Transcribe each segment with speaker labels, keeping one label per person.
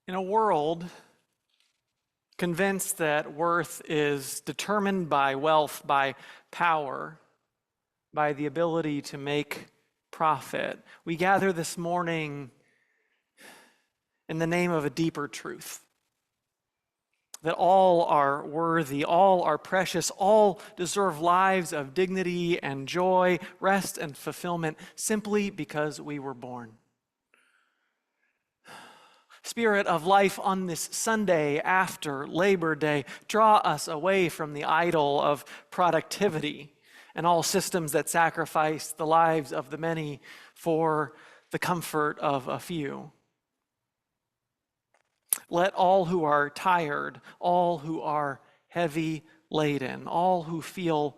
Speaker 1: In a world convinced that worth is determined by wealth, by power, by the ability to make profit, we gather this morning in the name of a deeper truth. That all are worthy, all are precious, all deserve lives of dignity and joy, rest and fulfillment, simply because we were born. Spirit of life, on this Sunday after Labor Day, draw us away from the idol of productivity and all systems that sacrifice the lives of the many for the comfort of a few. Let all who are tired, all who are heavy laden, all who feel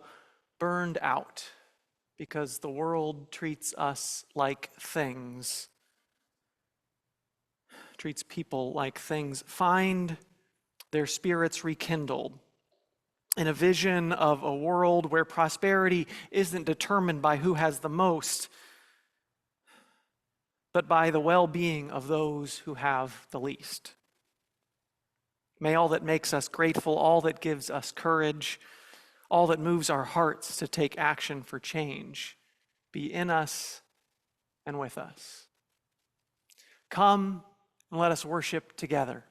Speaker 1: burned out because the world treats us like things, treats people like things, find their spirits rekindled in a vision of a world where prosperity isn't determined by who has the most, but by the well-being of those who have the least. May all that makes us grateful, all that gives us courage, all that moves our hearts to take action for change, be in us and with us. Come and let us worship together.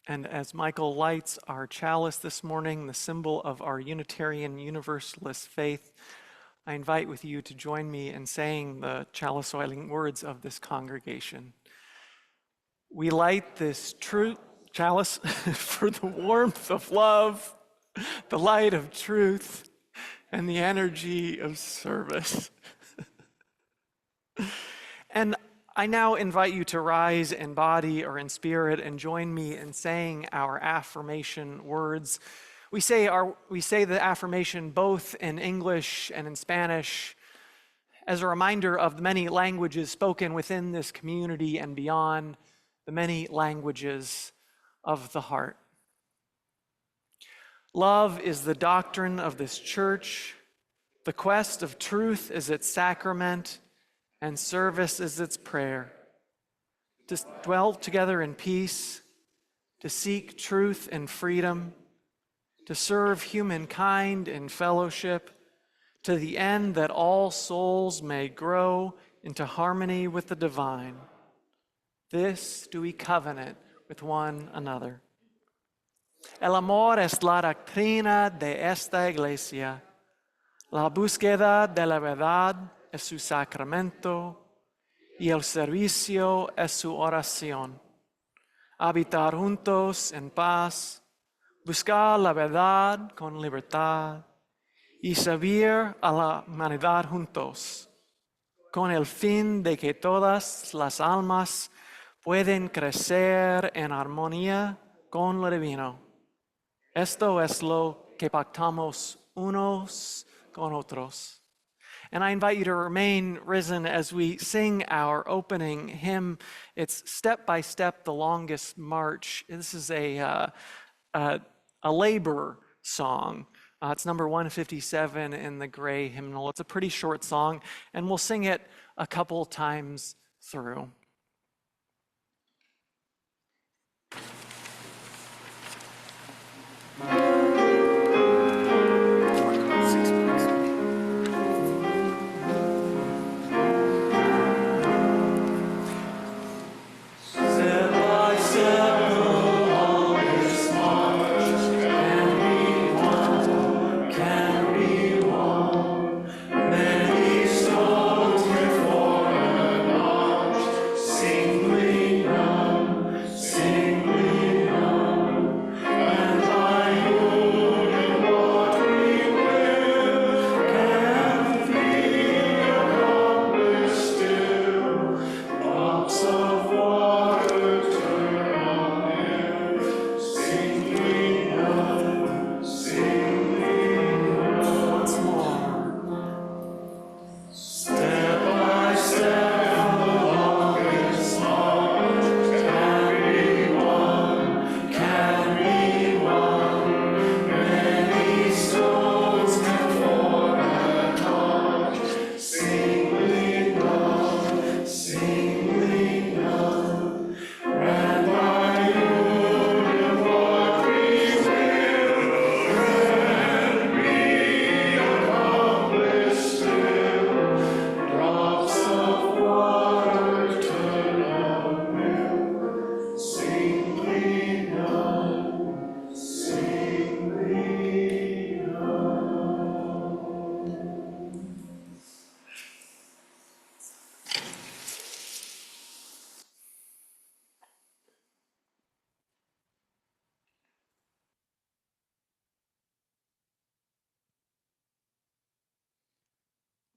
Speaker 1: And as Michael lights our chalice this morning, the symbol of our Unitarian Universalist faith, I invite with you to join me in saying the chalice-oiling words of this congregation. We light this true chalice for the warmth of love, the light of truth, and the energy of service. And I now invite you to rise in body or in spirit and join me in saying our affirmation words. We say the affirmation both in English and in Spanish as a reminder of the many languages spoken within this community and beyond, the many languages of the heart. Love is the doctrine of this church. The quest of truth is its sacrament, and service is its prayer. To dwell together in peace, to seek truth and freedom, to serve humankind in fellowship, to the end that all souls may grow into harmony with the divine. This do we covenant with one another. El amor es la doctrina de esta iglesia. La búsqueda de la verdad es su sacramento y el servicio es su oración. Habitar juntos en paz, buscar la verdad con libertad y servir a la humanidad juntos, con el fin de que todas las almas pueden crecer en armonía con lo divino. Esto es lo que pactamos unos con otros. And I invite you to remain risen as we sing our opening hymn. It's Step by Step, the Longest March. This is a labor song. It's number 157 in the gray hymnal. It's a pretty short song, and we'll sing it a couple times through.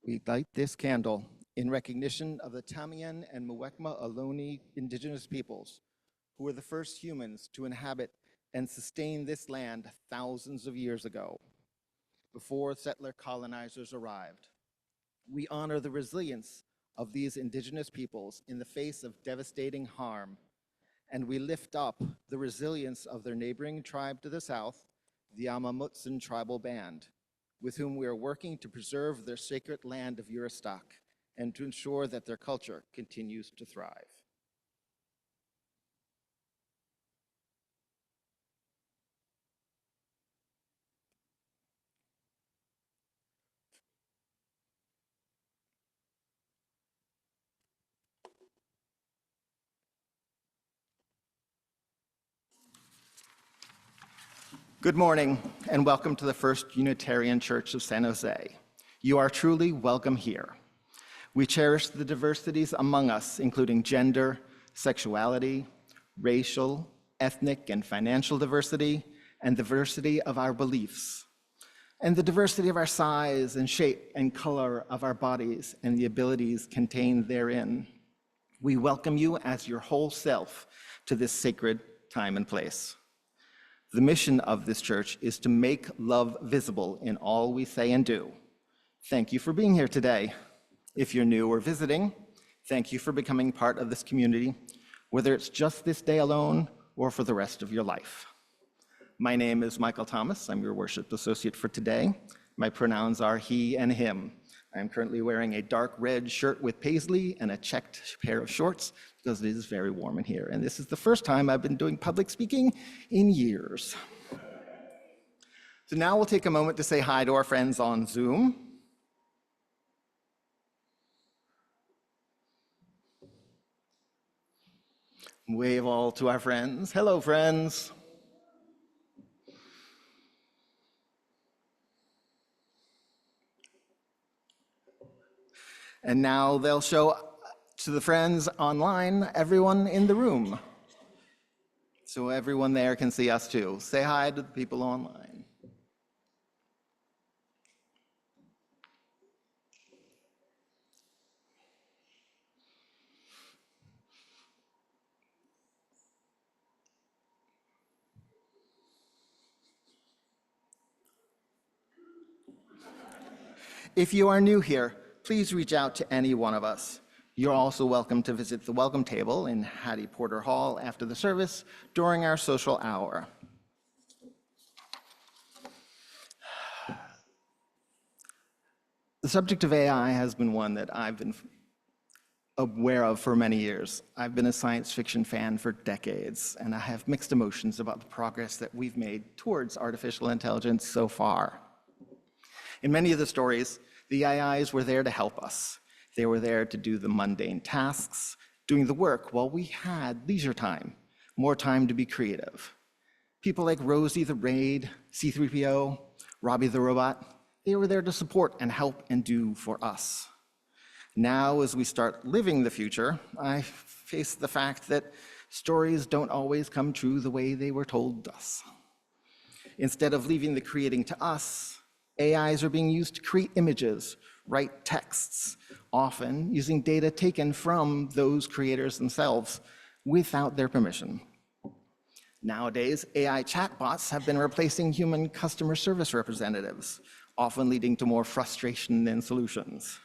Speaker 2: We light this candle in recognition of the Tamian and Muwekma Ohlone indigenous peoples, who were the first humans to inhabit and sustain this land thousands of years ago, before settler colonizers arrived. We honor the resilience of these indigenous peoples in the face of devastating harm, and we lift up the resilience of their neighboring tribe to the south, the Amamutsun tribal band, with whom we are working to preserve their sacred land of Urustak and to ensure that their culture continues to thrive. Good morning, and welcome to the First Unitarian Church of San Jose. You are truly welcome here. We cherish the diversities among us, including gender, sexuality, racial, ethnic, and financial diversity, and diversity of our beliefs, and the diversity of our size and shape and color of our bodies and the abilities contained therein. We welcome you as your whole self to this sacred time and place. The mission of this church is to make love visible in all we say and do. Thank you for being here today. If you're new or visiting, thank you for becoming part of this community, whether it's just this day alone or for the rest of your life. My name is Michael Thomas. I'm your worship associate for today. My pronouns are he and him. I'm currently wearing a dark red shirt with paisley and a checked pair of shorts because it is very warm in here. And this is the first time I've been doing public speaking in years. So now we'll take a moment to say hi to our friends on Zoom. Wave all to our friends. Hello, friends. And now they'll show to the friends online, everyone in the room. So everyone there can see us too. Say hi to the people online. If you are new here, please reach out to any one of us. You're also welcome to visit the welcome table in Hattie Porter Hall after the service during our social hour. The subject of AI has been one that I've been aware of for many years. I've been a science fiction fan for decades, and I have mixed emotions about the progress that we've made towards artificial intelligence so far. In many of the stories, the AIs were there to help us. They were there to do the mundane tasks, doing the work while we had leisure time, more time to be creative. People like Rosie the Raid, C-3PO, Robbie the Robot, they were there to support and help and do for us. Now, as we start living the future, I face the fact that stories don't always come true the way they were told us. Instead of leaving the creating to us, AIs are being used to create images, write texts, often using data taken from those creators themselves without their permission. Nowadays, AI chatbots have been replacing human customer service representatives, often leading to more frustration than solutions.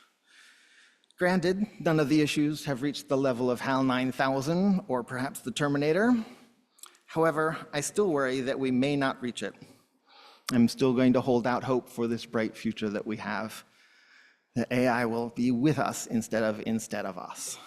Speaker 2: Granted, none of the issues have reached the level of HAL 9000 or perhaps the Terminator. However, I still worry that we may not reach it. I'm still going to hold out hope for this bright future that we have, that AI will be with us instead of us.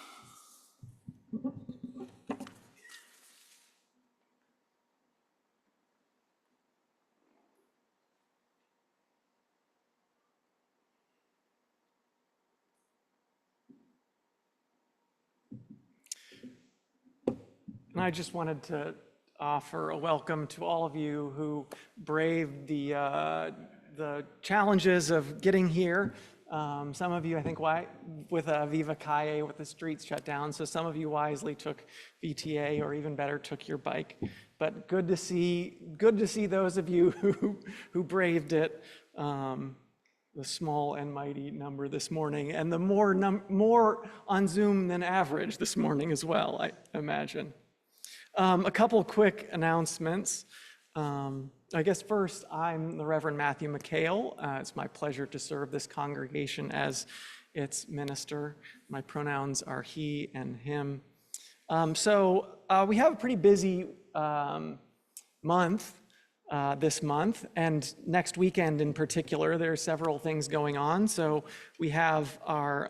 Speaker 1: And I just wanted to offer a welcome to all of you who braved the challenges of getting here. Some of you, I think, with Viva Calle, with the streets shut down, so some of you wisely took VTA, or even better, took your bike. But good to see those of you who braved it. the small and mighty number this morning, and the more on Zoom than average this morning as well, I imagine. A couple quick announcements. I guess first, I'm the Reverend Matthew McHale. It's my pleasure to serve this congregation as its minister. My pronouns are he and him. So we have a pretty busy month this month, and next weekend in particular, there are several things going on. So we have our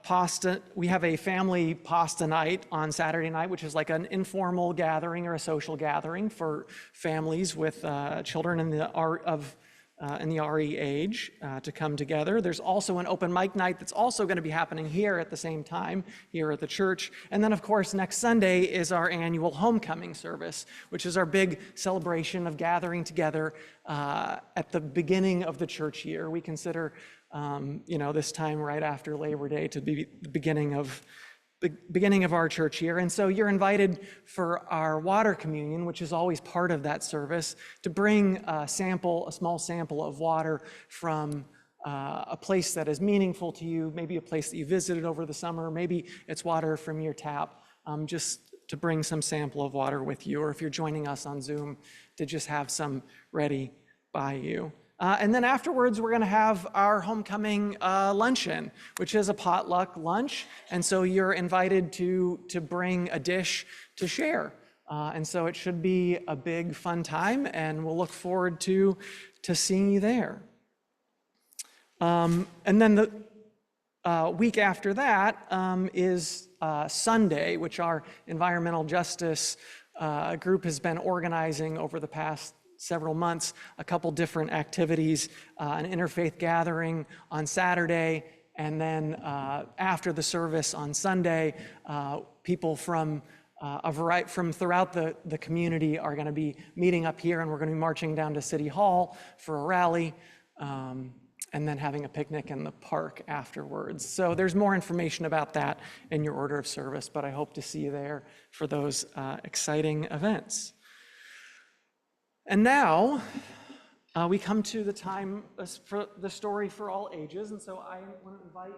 Speaker 1: pasta. We have a family pasta night on Saturday night, which is like an informal gathering or a social gathering for families with children in the RE age to come together. There's also an open mic night that's also going to be happening here at the same time, here at the church. And then, of course, next Sunday is our annual homecoming service, which is our big celebration of gathering together at the beginning of the church year. We consider, this time right after Labor Day to be the beginning of our church year. And so you're invited for our water communion, which is always part of that service, to bring a small sample of water from a place that is meaningful to you, maybe a place that you visited over the summer, maybe it's water from your tap, just to bring some sample of water with you, or if you're joining us on Zoom, to just have some ready by you. And then afterwards, we're going to have our homecoming luncheon, which is a potluck lunch. And so you're invited to bring a dish to share. And so it should be a big, fun time, and we'll look forward to seeing you there. And then the week after that is Sunday, which our environmental justice group has been organizing over the past several months, a couple different activities, an interfaith gathering on Saturday, and then after the service on Sunday, people from from throughout the community are going to be meeting up here, and we're going to be marching down to City Hall for a rally, and then having a picnic in the park afterwards. So there's more information about that in your order of service, but I hope to see you there for those exciting events. And now we come to the time for the story for all ages. And so I want to invite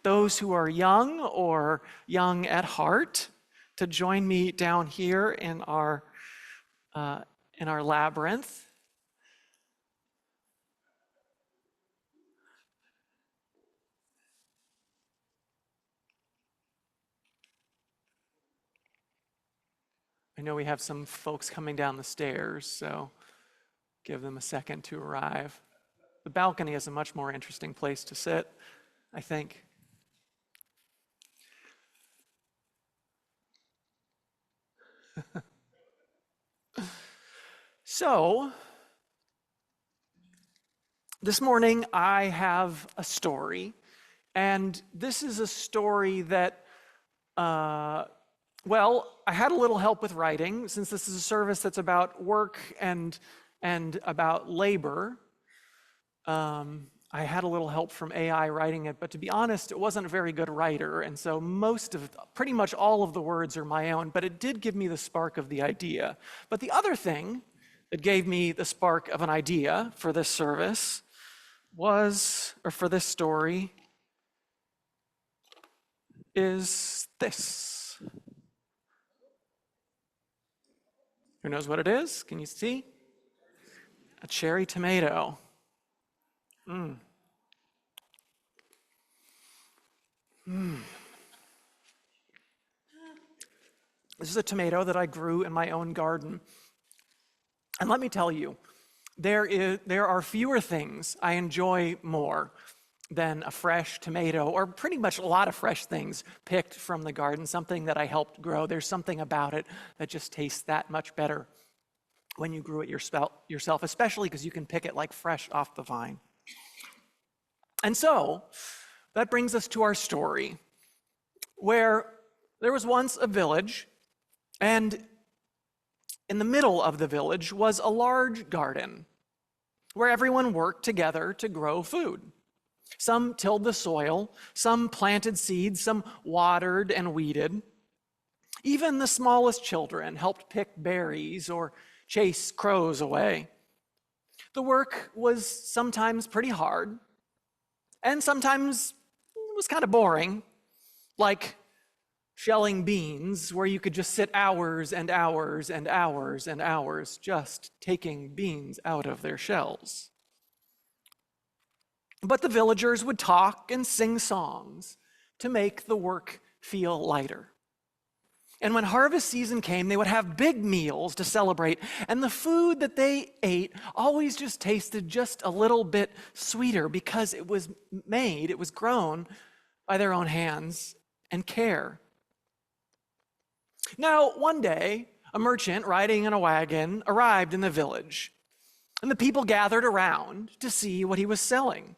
Speaker 1: those who are young or young at heart to join me down here in our labyrinth. I know we have some folks coming down the stairs, so give them a second to arrive. The balcony is a much more interesting place to sit, I think. So, this morning I have a story, and this is a story that I had a little help with writing, since this is a service that's about work and about labor. I had a little help from AI writing it, but to be honest, it wasn't a very good writer, and so pretty much all of the words are my own, but it did give me the spark of the idea. But the other thing that gave me the spark of an idea for this service for this story, is this. Who knows what it is? Can you see? A cherry tomato. This is a tomato that I grew in my own garden. And let me tell you, there are fewer things I enjoy more than a fresh tomato, or pretty much a lot of fresh things picked from the garden, something that I helped grow. There's something about it that just tastes that much better when you grew it yourself, especially because you can pick it like fresh off the vine. And so that brings us to our story, where there was once a village, and in the middle of the village was a large garden where everyone worked together to grow food. Some tilled the soil, some planted seeds, some watered and weeded. Even the smallest children helped pick berries or chase crows away. The work was sometimes pretty hard, and sometimes it was kind of boring, like shelling beans, where you could just sit hours and hours and hours and hours just taking beans out of their shells. But the villagers would talk and sing songs to make the work feel lighter. And when harvest season came, they would have big meals to celebrate, and the food that they ate always just tasted just a little bit sweeter because it was grown by their own hands and care. Now, one day, a merchant riding in a wagon arrived in the village, and the people gathered around to see what he was selling.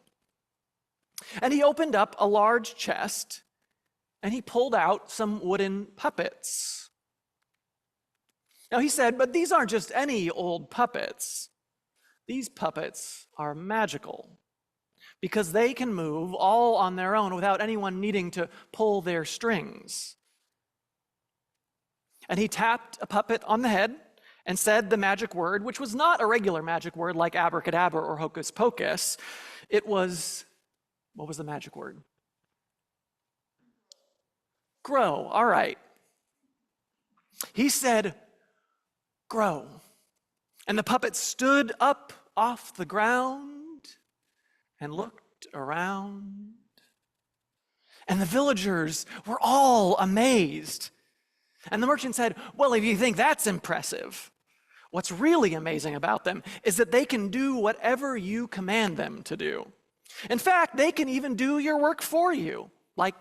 Speaker 1: And he opened up a large chest, and he pulled out some wooden puppets. Now he said, but these aren't just any old puppets. These puppets are magical because they can move all on their own without anyone needing to pull their strings. And he tapped a puppet on the head and said the magic word, which was not a regular magic word like abracadabra or hocus pocus. It was, what was the magic word? Grow, all right. He said, grow. And the puppet stood up off the ground and looked around. And the villagers were all amazed. And the merchant said, well, if you think that's impressive, what's really amazing about them is that they can do whatever you command them to do. In fact, they can even do your work for you, like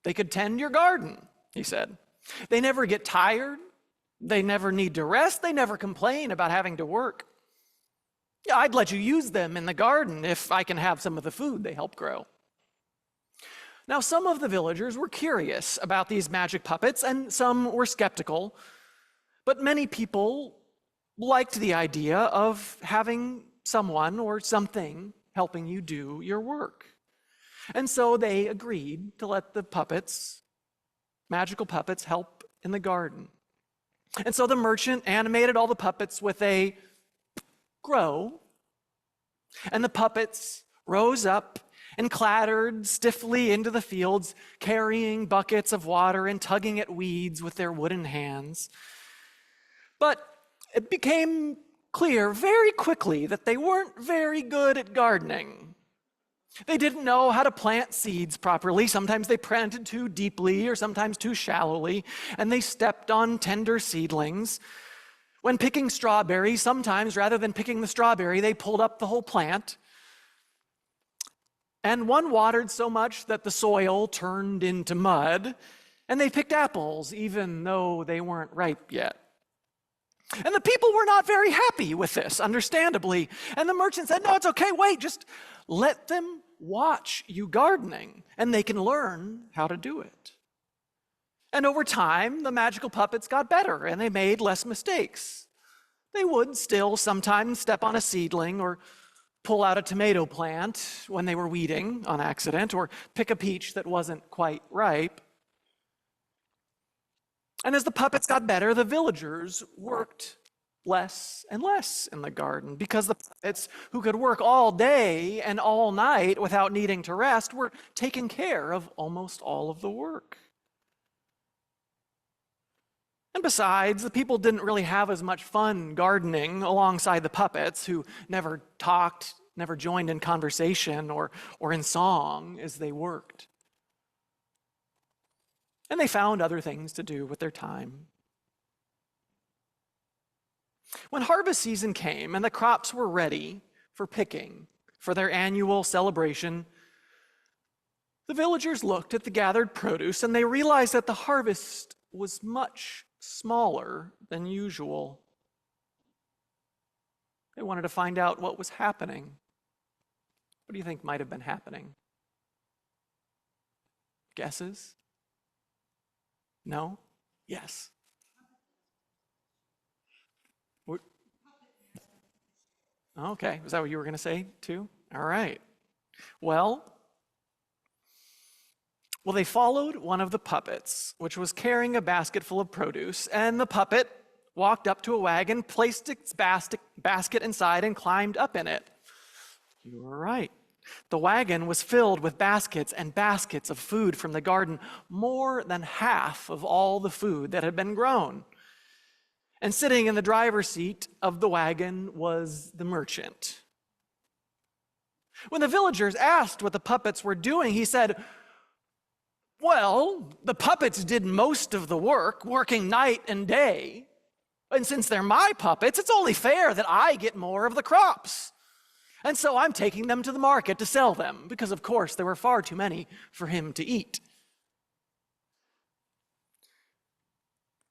Speaker 1: they could tend your garden, he said. They never get tired. They never need to rest. They never complain about having to work. Yeah, I'd let you use them in the garden if I can have some of the food they help grow. Now, some of the villagers were curious about these magic puppets, and some were skeptical, but many people liked the idea of having someone or something helping you do your work. And so they agreed to let the puppets, magical puppets, help in the garden. And so the merchant animated all the puppets with a grow, and the puppets rose up and clattered stiffly into the fields, carrying buckets of water and tugging at weeds with their wooden hands. But it became clear very quickly that they weren't very good at gardening. They didn't know how to plant seeds properly. Sometimes they planted too deeply or sometimes too shallowly, and they stepped on tender seedlings. When picking strawberries, sometimes rather than picking the strawberry, they pulled up the whole plant. And one watered so much that the soil turned into mud, and they picked apples even though they weren't ripe yet. And the people were not very happy with this, understandably. And the merchant said, no, it's okay, wait, just let them watch you gardening, and they can learn how to do it. And over time, the magical puppets got better, and they made less mistakes. They would still sometimes step on a seedling or pull out a tomato plant when they were weeding on accident, or pick a peach that wasn't quite ripe. And as the puppets got better, the villagers worked less and less in the garden because the puppets, who could work all day and all night without needing to rest, were taking care of almost all of the work. And besides, the people didn't really have as much fun gardening alongside the puppets, who never talked, never joined in conversation or in song as they worked. And they found other things to do with their time. When harvest season came and the crops were ready for picking for their annual celebration, the villagers looked at the gathered produce and they realized that the harvest was much smaller than usual. They wanted to find out what was happening. What do you think might have been happening? Guesses? No? Yes. Okay, was that what you were going to say too? All right. Well, they followed one of the puppets, which was carrying a basket full of produce, and the puppet walked up to a wagon, placed its basket inside, and climbed up in it. You were right. The wagon was filled with baskets and baskets of food from the garden, more than half of all the food that had been grown. And sitting in the driver's seat of the wagon was the merchant. When the villagers asked what the puppets were doing, he said, "Well, the puppets did most of the work, working night and day. And since they're my puppets, it's only fair that I get more of the crops. And so I'm taking them to the market to sell them, because of course there were far too many for him to eat."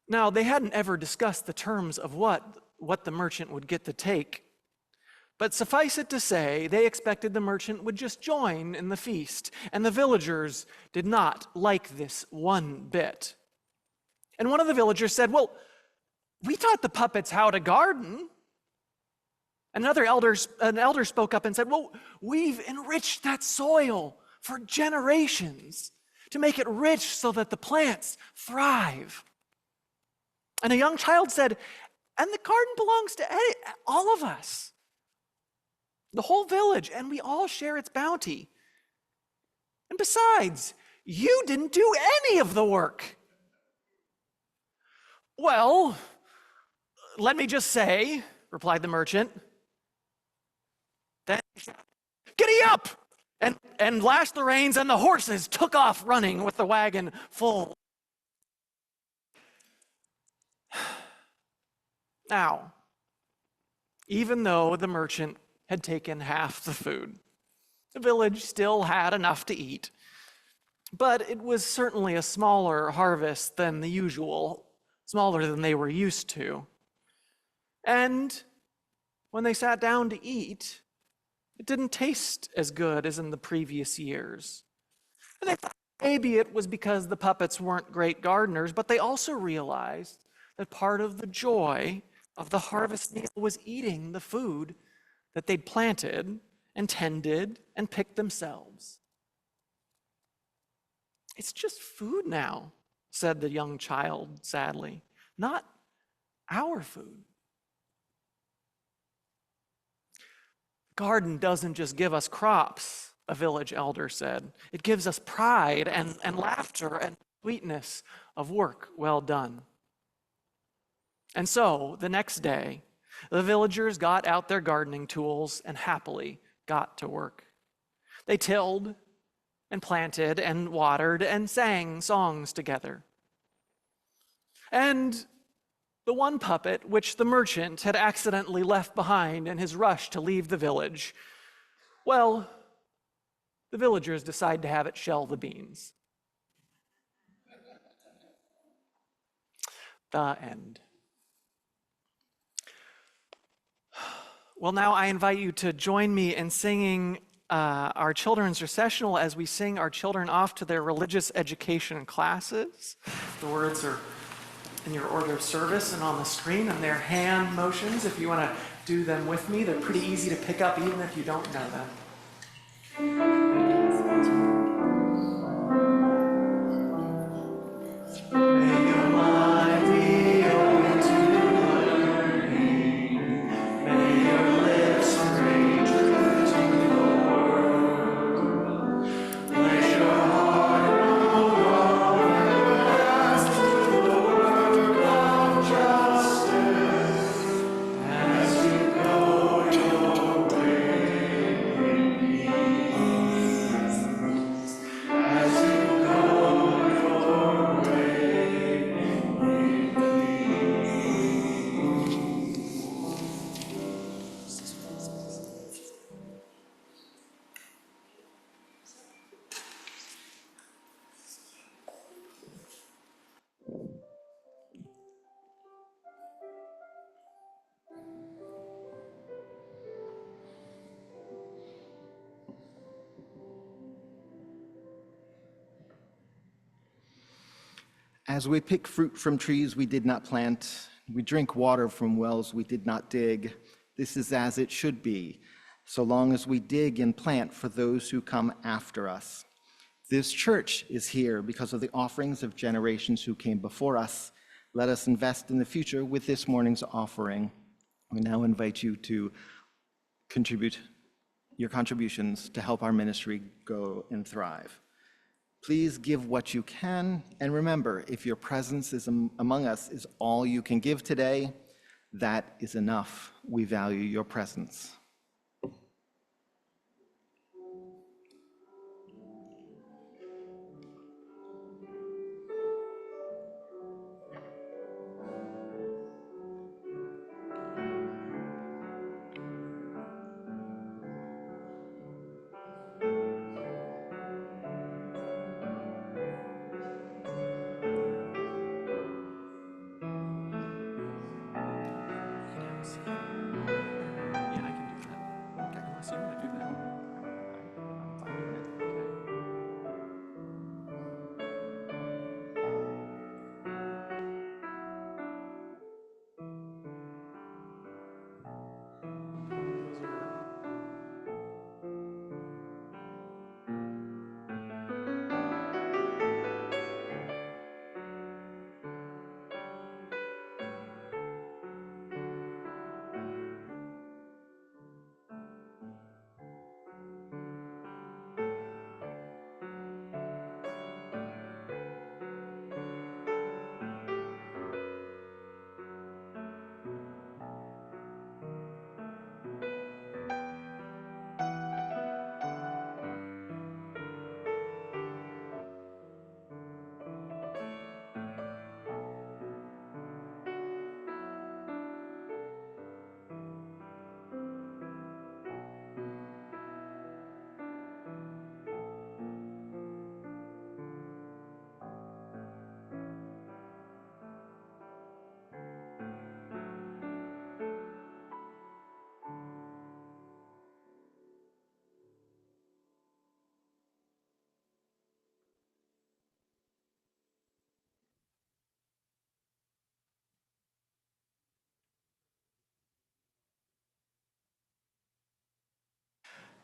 Speaker 1: Now, they hadn't ever discussed the terms of what the merchant would get to take. But suffice it to say, they expected the merchant would just join in the feast, and the villagers did not like this one bit. And one of the villagers said, "Well, we taught the puppets how to garden." And an elder spoke up and said, "Well, we've enriched that soil for generations to make it rich so that the plants thrive." And a young child said, "And the garden belongs to all of us, the whole village, and we all share its bounty. And besides, you didn't do any of the work." "Well, let me just say," replied the merchant, "then giddy up!" and lashed the reins, and the horses took off running with the wagon full. Now, even though the merchant had taken half the food, the village still had enough to eat. But it was certainly a smaller harvest than the usual, smaller than they were used to. And when they sat down to eat, it didn't taste as good as in the previous years. And they thought maybe it was because the puppets weren't great gardeners, but they also realized that part of the joy of the harvest meal was eating the food that they'd planted and tended and picked themselves. "It's just food now," said the young child sadly, "not our food." "Garden doesn't just give us crops," a village elder said. "It gives us pride and laughter and sweetness of work well done." And so, the next day, the villagers got out their gardening tools and happily got to work. They tilled and planted and watered and sang songs together. And the one puppet which the merchant had accidentally left behind in his rush to leave the village, well, the villagers decided to have it shell the beans. The end. Well, now I invite you to join me in singing our children's recessional as we sing our children off to their religious education classes. The words are in your order of service and on the screen, and their hand motions, if you want to do them with me. They're pretty easy to pick up even if you don't know them. May your mind be open to learning. May your lips bring truth to the world. Let your heart know all that to the work of justice as you go your way in peace. As you go your way in peace.
Speaker 2: As we pick fruit from trees we did not plant, we drink water from wells we did not dig, this is as it should be, so long as we dig and plant for those who come after us. This church is here because of the offerings of generations who came before us. Let us invest in the future with this morning's offering. We now invite you to contribute your contributions to help our ministry go and thrive. Please give what you can, and remember, if your presence is among us is all you can give today, that is enough. We value your presence.
Speaker 1: You can have a seat. Yeah, I can do that. Unless you want to do that.
Speaker 2: I'm fine doing it.
Speaker 1: Okay. Those are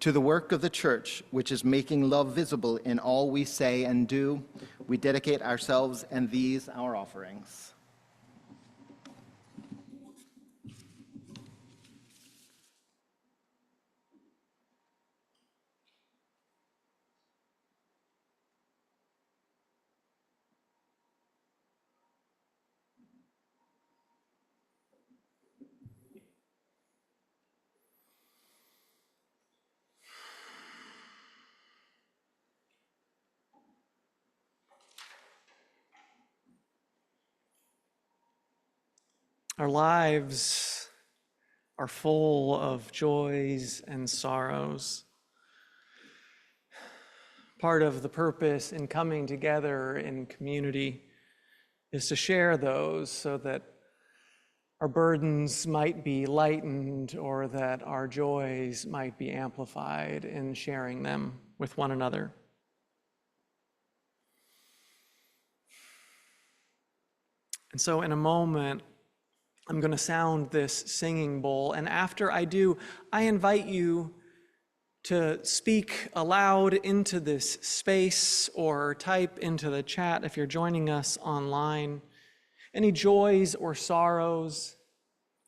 Speaker 2: To the work of the church, which is making love visible in all we say and do, we dedicate ourselves and these our offerings.
Speaker 1: our lives are full of joys and sorrows. Part of the purpose in coming together in community is to share those so that our burdens might be lightened or that our joys might be amplified in sharing them with one another. And so in a moment, I'm going to sound this singing bowl, and after I do, I invite you to speak aloud into this space or type into the chat if you're joining us online any joys or sorrows,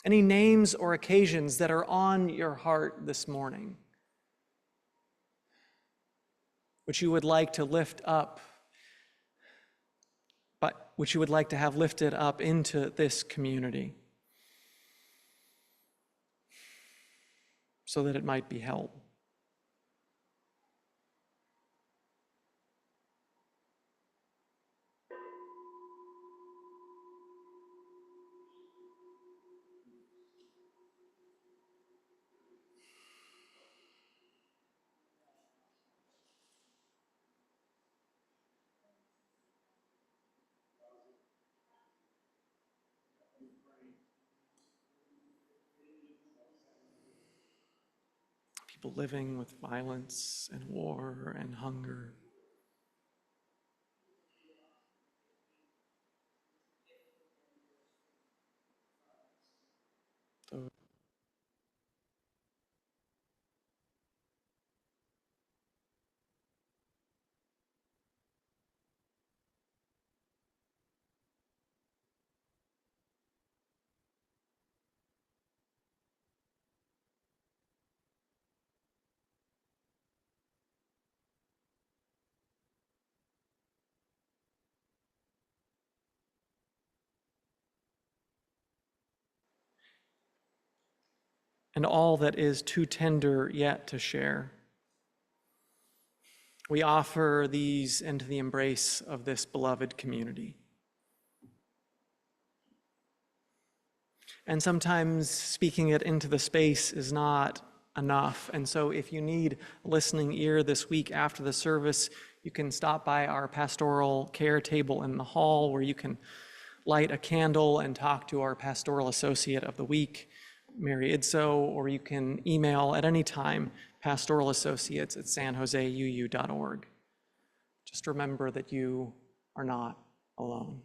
Speaker 1: any names or occasions that are on your heart this morning, which you would like to lift up, but which you would like to have lifted up into this community so that it might be held. People living with violence and war and hunger. Those and all that is too tender yet to share. We offer these into the embrace of this beloved community. And sometimes speaking it into the space is not enough. And so if you need a listening ear this week after the service, you can stop by our pastoral care table in the hall where you can light a candle and talk to our pastoral associate of the week, Mary Idso, or you can email at any time pastoralassociates@sanjoseuu.org. Just remember that you are not alone.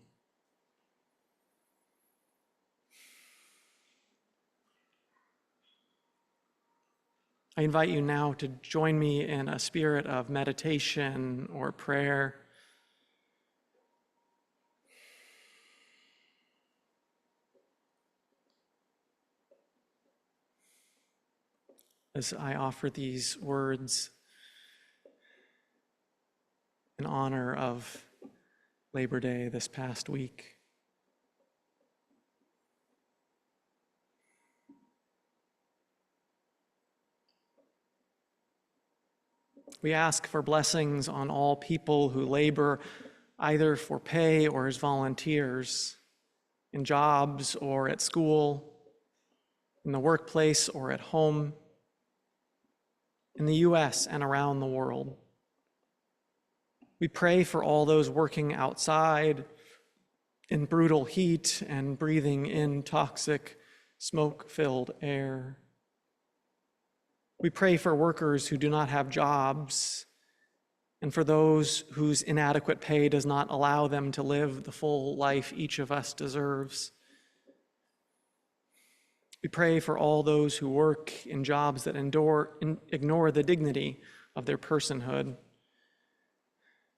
Speaker 1: I invite you now to join me in a spirit of meditation or prayer. As I offer these words in honor of Labor Day this past week. We ask for blessings on all people who labor either for pay or as volunteers, in jobs or at school, in the workplace or at home, in the US and around the world. We pray for all those working outside in brutal heat and breathing in toxic, smoke-filled air. We pray for workers who do not have jobs and for those whose inadequate pay does not allow them to live the full life each of us deserves. We pray for all those who work in jobs that ignore the dignity of their personhood,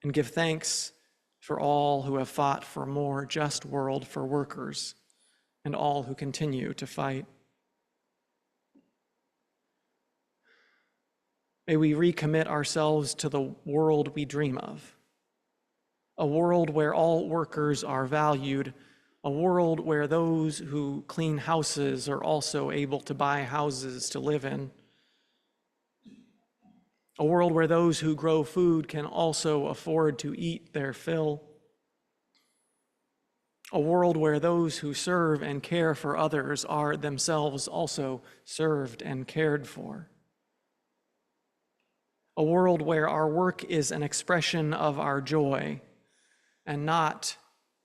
Speaker 1: and give thanks for all who have fought for a more just world for workers and all who continue to fight. May we recommit ourselves to the world we dream of, a world where all workers are valued, a world where those who clean houses are also able to buy houses to live in, a world where those who grow food can also afford to eat their fill, a world where those who serve and care for others are themselves also served and cared for, a world where our work is an expression of our joy and not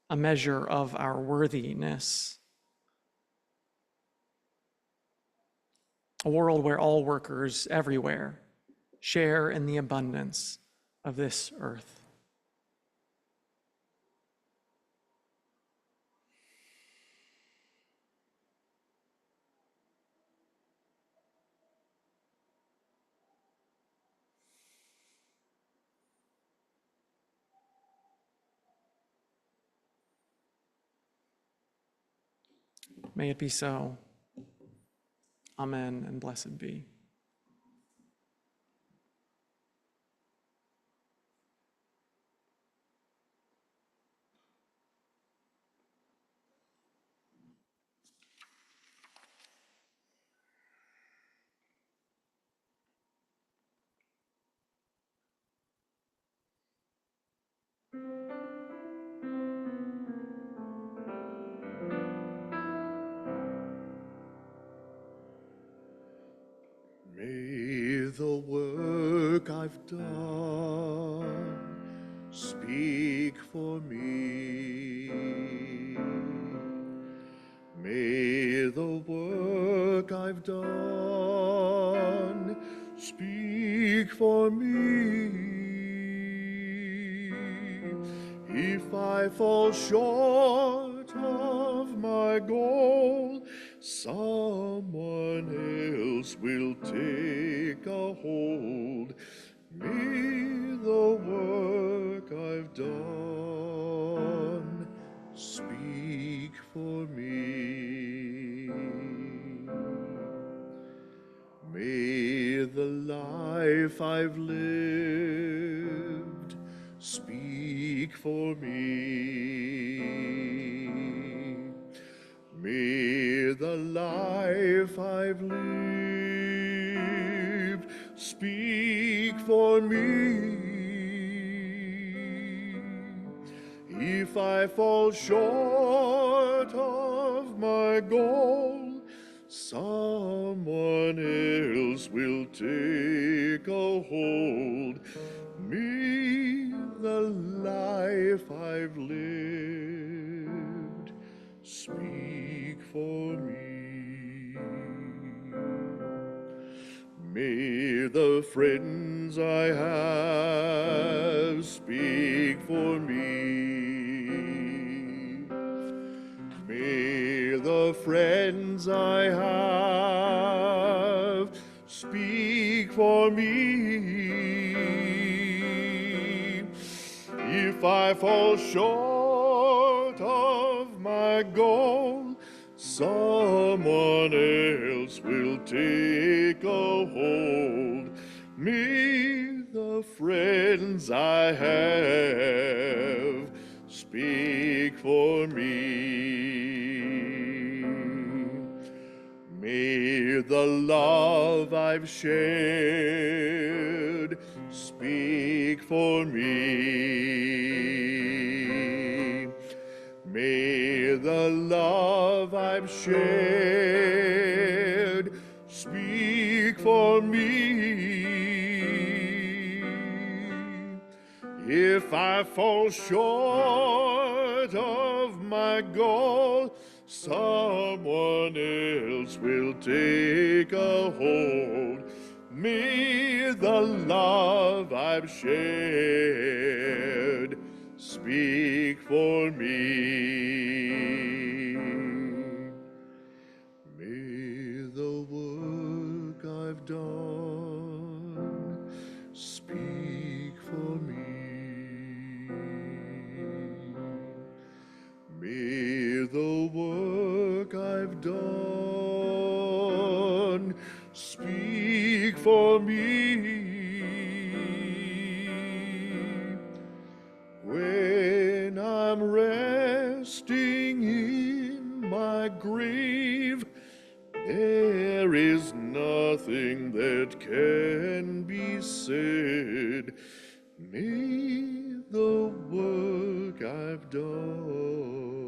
Speaker 1: a measure of our worthiness, a world where all workers everywhere share in the abundance of this earth. May it be so. Amen, and blessed be.
Speaker 3: May the work I've done speak for me. May the work I've done speak for me. If I fall short of my goal, someone else will take a hold. May the work I've done speak for me. May the life I've lived speak for me. May the life life I've lived, speak for me. If I fall short of my goal, someone else will take a hold. Me, the life I've lived, speak for me. May the friends I have speak for me. May the friends I have speak for me. If I fall short of my goal, someone else will take a hold. Me, the friends I have, speak for me. May the love I've shared speak for me. May the love I've shared speak for me. If I fall short of my goal, someone else will take a hold. May the love I've shared speak for me. May the work I've done speak for me. May the work I've done speak for me. When I'm resting in my grave, there is nothing that can be said. May the work I've done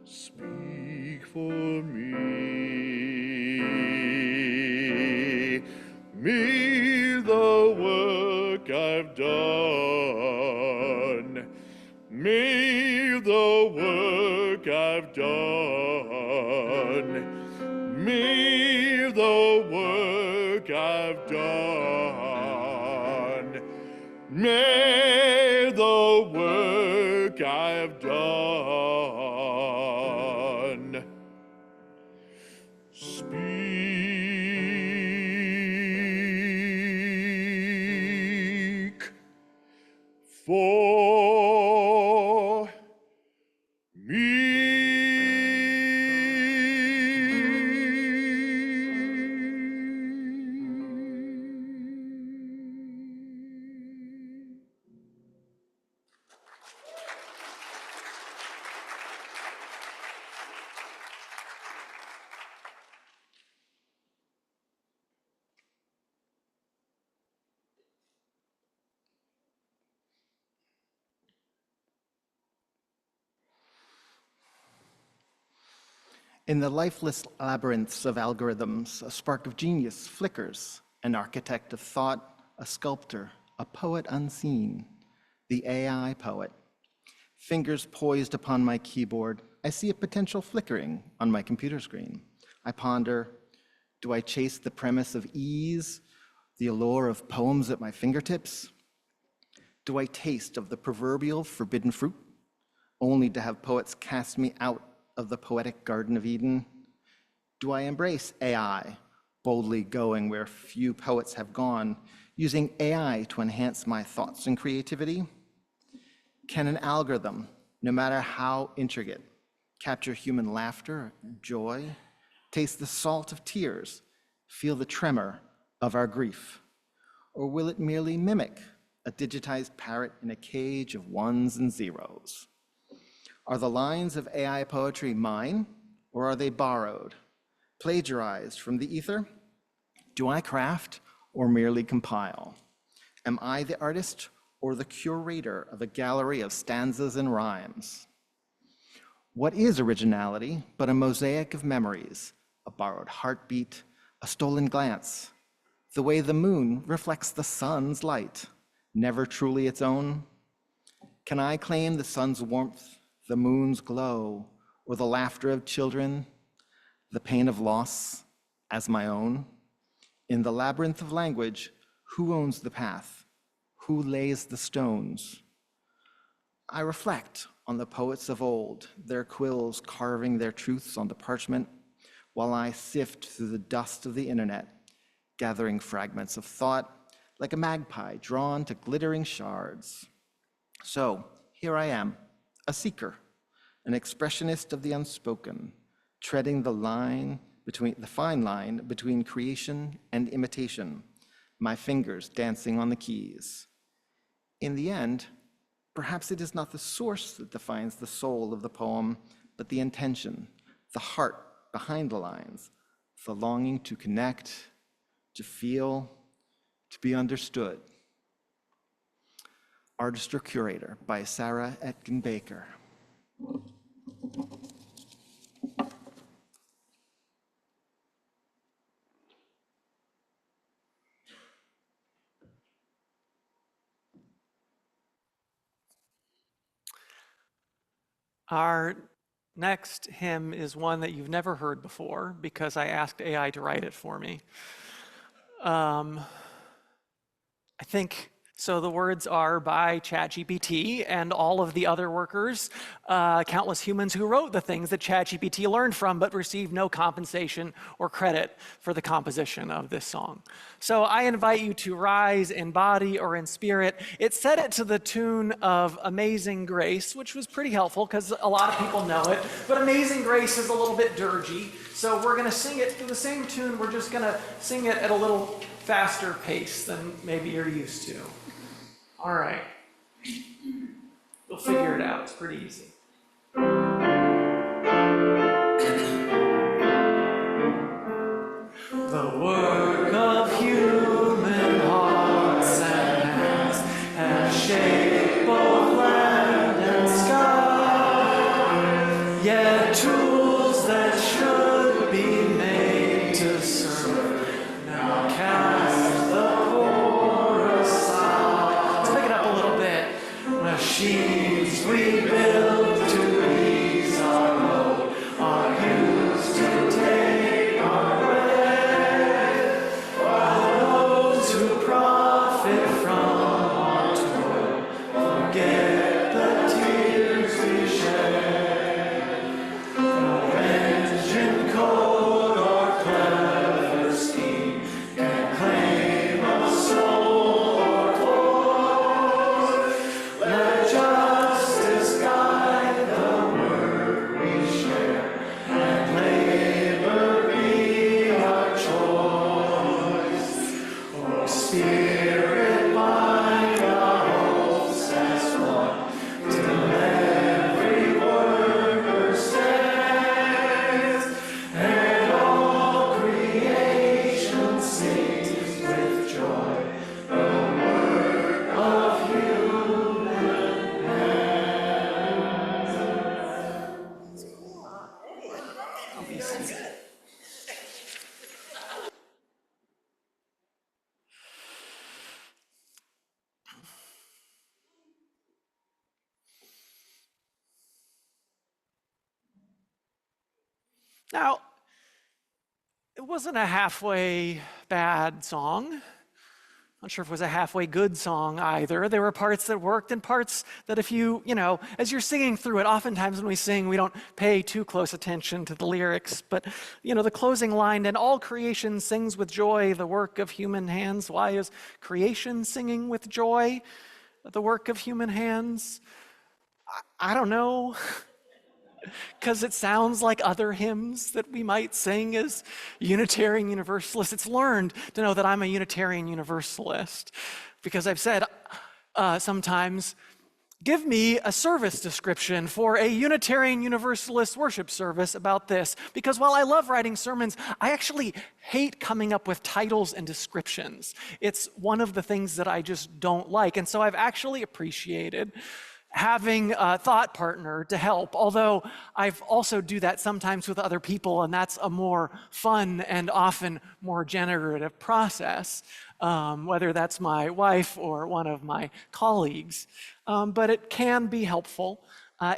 Speaker 3: speak for me. May the work I've done, may the work I've done, may the work I've done, may the work I've done speak for me.
Speaker 2: In the lifeless labyrinths of algorithms, a spark of genius flickers, an architect of thought, a sculptor, a poet unseen, the AI poet. Fingers poised upon my keyboard, I see a potential flickering on my computer screen. I ponder, do I chase the premise of ease, the allure of poems at my fingertips? Do I taste of the proverbial forbidden fruit, only to have poets cast me out of the poetic Garden of Eden? Do I embrace AI, boldly going where few poets have gone, using AI to enhance my thoughts and creativity? Can an algorithm, no matter how intricate, capture human laughter, joy, taste the salt of tears, feel the tremor of our grief? Or will it merely mimic a digitized parrot in a cage of ones and zeros? Are the lines of AI poetry mine, or are they borrowed, plagiarized from the ether? Do I craft or merely compile? Am I the artist or the curator of a gallery of stanzas and rhymes? What is originality but a mosaic of memories, a borrowed heartbeat, a stolen glance, the way the moon reflects the sun's light, never truly its own? Can I claim the sun's warmth, the moon's glow, or the laughter of children, the pain of loss as my own? In the labyrinth of language, who owns the path? Who lays the stones? I reflect on the poets of old, their quills carving their truths on the parchment, while I sift through the dust of the internet, gathering fragments of thought like a magpie drawn to glittering shards. So here I am, a seeker, an expressionist of the unspoken, treading the fine line between creation and imitation, my fingers dancing on the keys. In the end, perhaps it is not the source that defines the soul of the poem, but the intention, the heart behind the lines, the longing to connect, to feel, to be understood. Artist or Curator by Sarah Etkin Baker.
Speaker 1: Our next hymn is one that you've never heard before because I asked AI to write it for me. I think, so the words are by ChatGPT and all of the other workers, countless humans who wrote the things that ChatGPT learned from but received no compensation or credit for the composition of this song. So I invite you to rise in body or in spirit. It set it to the tune of Amazing Grace, which was pretty helpful because a lot of people know it, but Amazing Grace is a little bit dirgy. So we're gonna sing it to the same tune, we're just gonna sing it at a little faster pace than maybe you're used to. All right. We'll figure it out. It's pretty easy. The work of human hearts and hands has shaped both land and sky, yet tools that should be made to serve now cast the machines we build to ease our load are used to take our way, while those who profit from our toil forget the tears we shed. No engine code or clever scheme can claim a soul. Justice guide the work we share, and labor be our choice. Oh, Spirit, bind our hopes as one, till every worker stands, and all creation sings with joy the work of human. Now, it wasn't a halfway bad song. Not sure if it was a halfway good song either. There were parts that worked and parts that if you as you're singing through it, oftentimes when we sing, we don't pay too close attention to the lyrics. But, the closing line, and all creation sings with joy, the work of human hands. Why is creation singing with joy, the work of human hands? I don't know. Because it sounds like other hymns that we might sing as Unitarian Universalists. It's learned to know that I'm a Unitarian Universalist because I've said sometimes give me a service description for a Unitarian Universalist worship service about this. Because while I love writing sermons, I actually hate coming up with titles and descriptions. It's one of the things that I just don't like. And so I've actually appreciated having a thought partner to help, although I've also do that sometimes with other people, and that's a more fun and often more generative process, whether that's my wife or one of my colleagues. But it can be helpful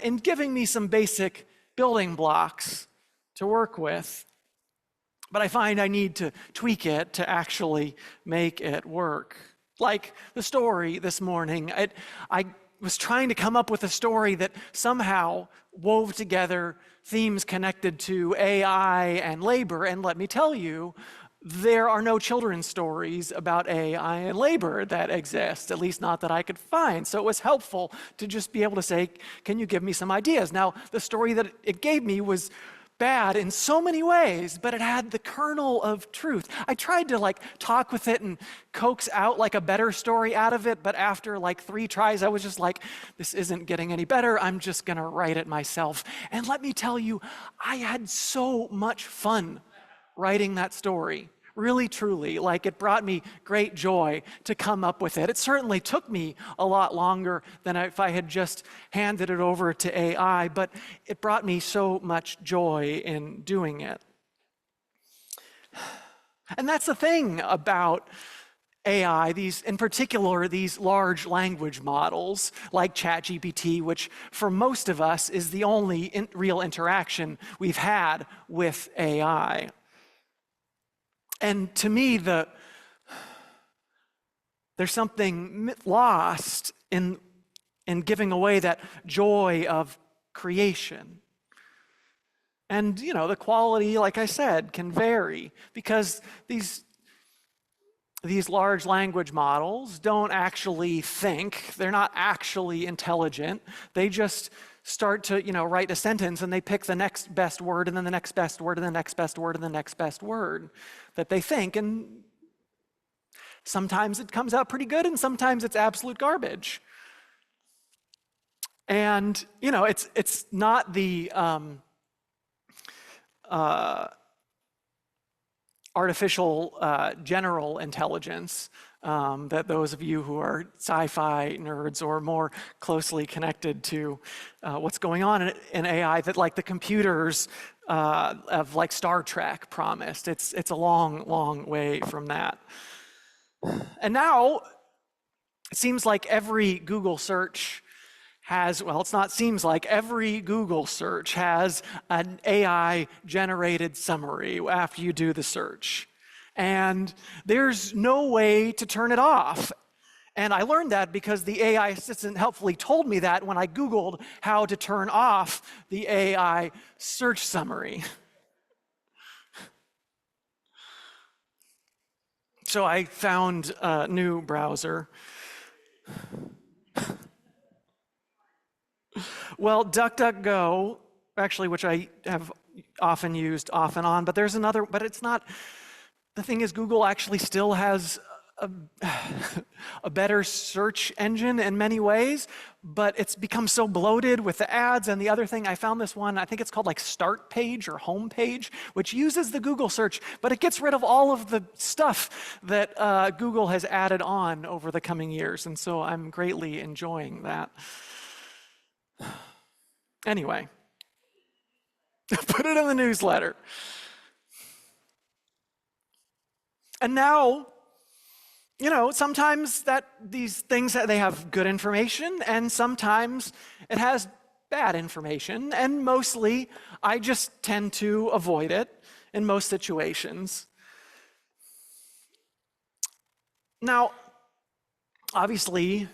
Speaker 1: in giving me some basic building blocks to work with. But I find I need to tweak it to actually make it work. Like the story this morning, I was trying to come up with a story that somehow wove together themes connected to AI and labor. And let me tell you, there are no children's stories about AI and labor that exist, at least not that I could find. So it was helpful to just be able to say, can you give me some ideas? Now, the story that it gave me was bad in so many ways, but it had the kernel of truth. I tried to talk with it and coax out a better story out of it, but after 3 tries, I was just like, this isn't getting any better. I'm just gonna write it myself. And let me tell you, I had so much fun writing that story. Really, truly, it brought me great joy to come up with it. It certainly took me a lot longer than if I had just handed it over to AI, but it brought me so much joy in doing it. And that's the thing about AI, in particular, these large language models like ChatGPT, which for most of us is the only real interaction we've had with AI. And to me, there's something lost in giving away that joy of creation. And, the quality, like I said, can vary because these large language models don't actually think. They're not actually intelligent. They just start to, write a sentence and they pick the next best word and then the next best word and the next best word and the next best word that they think. And sometimes it comes out pretty good and sometimes it's absolute garbage. And, it's not the artificial general intelligence that those of you who are sci-fi nerds or more closely connected to what's going on in AI that the computers of Star Trek promised. It's a long, long way from that. And now it seems like every Google search every Google search has an AI-generated summary after you do the search. And there's no way to turn it off. And I learned that because the AI assistant helpfully told me that when I Googled how to turn off the AI search summary. So I found a new browser. Well, DuckDuckGo, actually, which I have often used off and on, but there's another, but it's not, the thing is Google actually still has a better search engine in many ways, but it's become so bloated with the ads. And the other thing, I found this one, I think it's called Start Page or Home Page, which uses the Google search, but it gets rid of all of the stuff that Google has added on over the coming years. And so I'm greatly enjoying that. Anyway, put it in the newsletter. And now, sometimes these things, they have good information, and sometimes it has bad information, and mostly I just tend to avoid it in most situations. Now, obviously,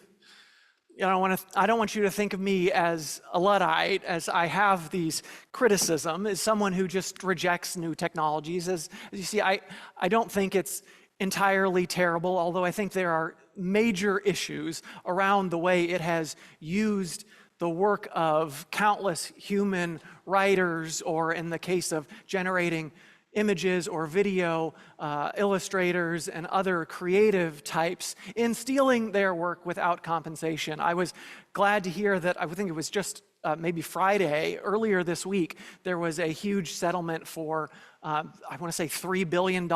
Speaker 1: I don't want you to think of me as a Luddite, as I have these criticism, as someone who just rejects new technologies. As you see, I don't think it's entirely terrible, although I think there are major issues around the way it has used the work of countless human writers, or in the case of generating images or video illustrators and other creative types in stealing their work without compensation. I was glad to hear that, I think it was just maybe Friday, earlier this week, there was a huge settlement for, I want to say $3 billion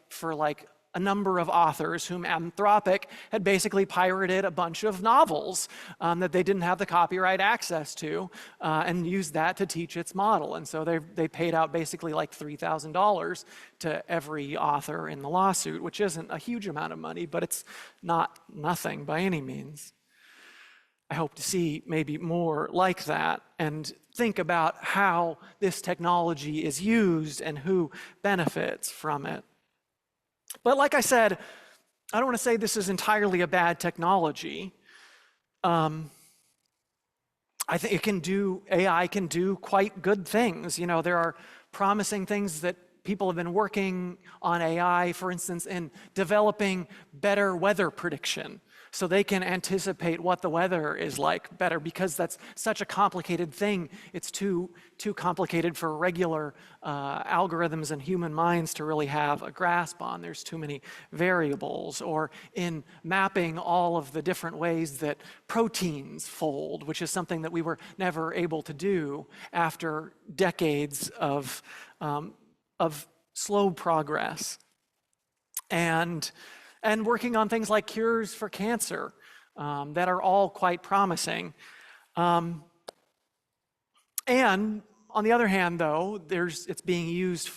Speaker 1: for a number of authors whom Anthropic had basically pirated a bunch of novels that they didn't have the copyright access to and used that to teach its model. And so they paid out basically like $3,000 to every author in the lawsuit, which isn't a huge amount of money, but it's not nothing by any means. I hope to see maybe more like that and think about how this technology is used and who benefits from it. But like I said, I don't want to say this is entirely a bad technology. I think AI can do quite good things. You know, there are promising things that people have been working on AI, for instance, in developing better weather prediction, so they can anticipate what the weather is like better, because that's such a complicated thing. It's too complicated for regular algorithms and human minds to really have a grasp on. There's too many variables. Or in mapping all of the different ways that proteins fold, which is something that we were never able to do after decades of slow progress. And working on things like cures for cancer that are all quite promising. And on the other hand, though, it's being used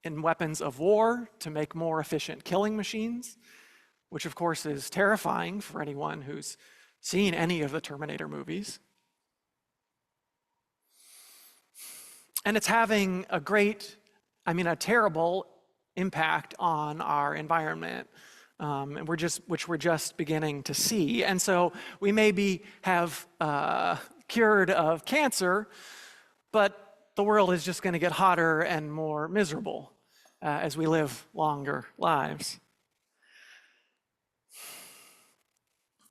Speaker 1: in weapons of war to make more efficient killing machines, which of course is terrifying for anyone who's seen any of the Terminator movies. And it's having a terrible impact on our environment, which we're just beginning to see. And so we maybe have cured of cancer, but the world is just going to get hotter and more miserable as we live longer lives.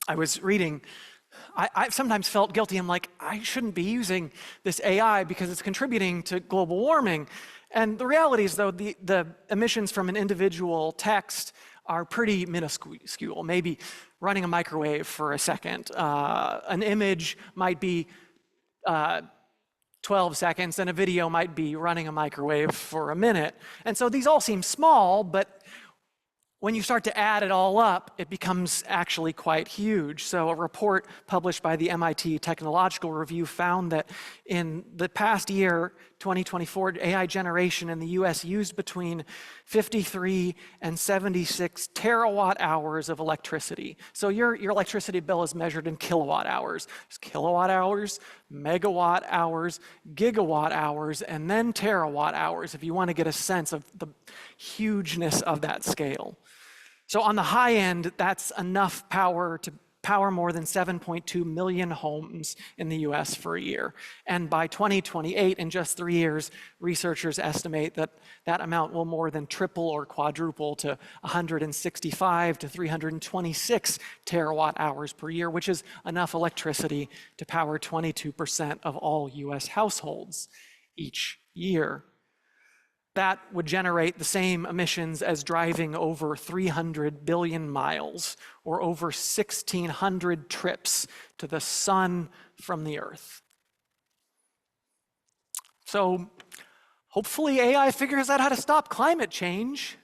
Speaker 1: I was reading, I sometimes felt guilty. I'm like, I shouldn't be using this AI because it's contributing to global warming. And the reality is, though, the emissions from an individual text are pretty minuscule. Maybe running a microwave for a second. An image might be 12 seconds, and a video might be running a microwave for a minute. And so these all seem small, but when you start to add it all up, it becomes actually quite huge. So a report published by the MIT Technological Review found that in the past year, 2024, AI generation in the US used between 53 and 76 terawatt hours of electricity. So your electricity bill is measured in kilowatt hours. There's kilowatt hours, megawatt hours, gigawatt hours, and then terawatt hours, if you want to get a sense of the hugeness of that scale. So on the high end, that's enough power to power more than 7.2 million homes in the US for a year. And by 2028, in just 3 years, researchers estimate that that amount will more than triple or quadruple to 165 to 326 terawatt hours per year, which is enough electricity to power 22% of all US households each year. That would generate the same emissions as driving over 300 billion miles, or over 1,600 trips to the sun from the Earth. So hopefully AI figures out how to stop climate change.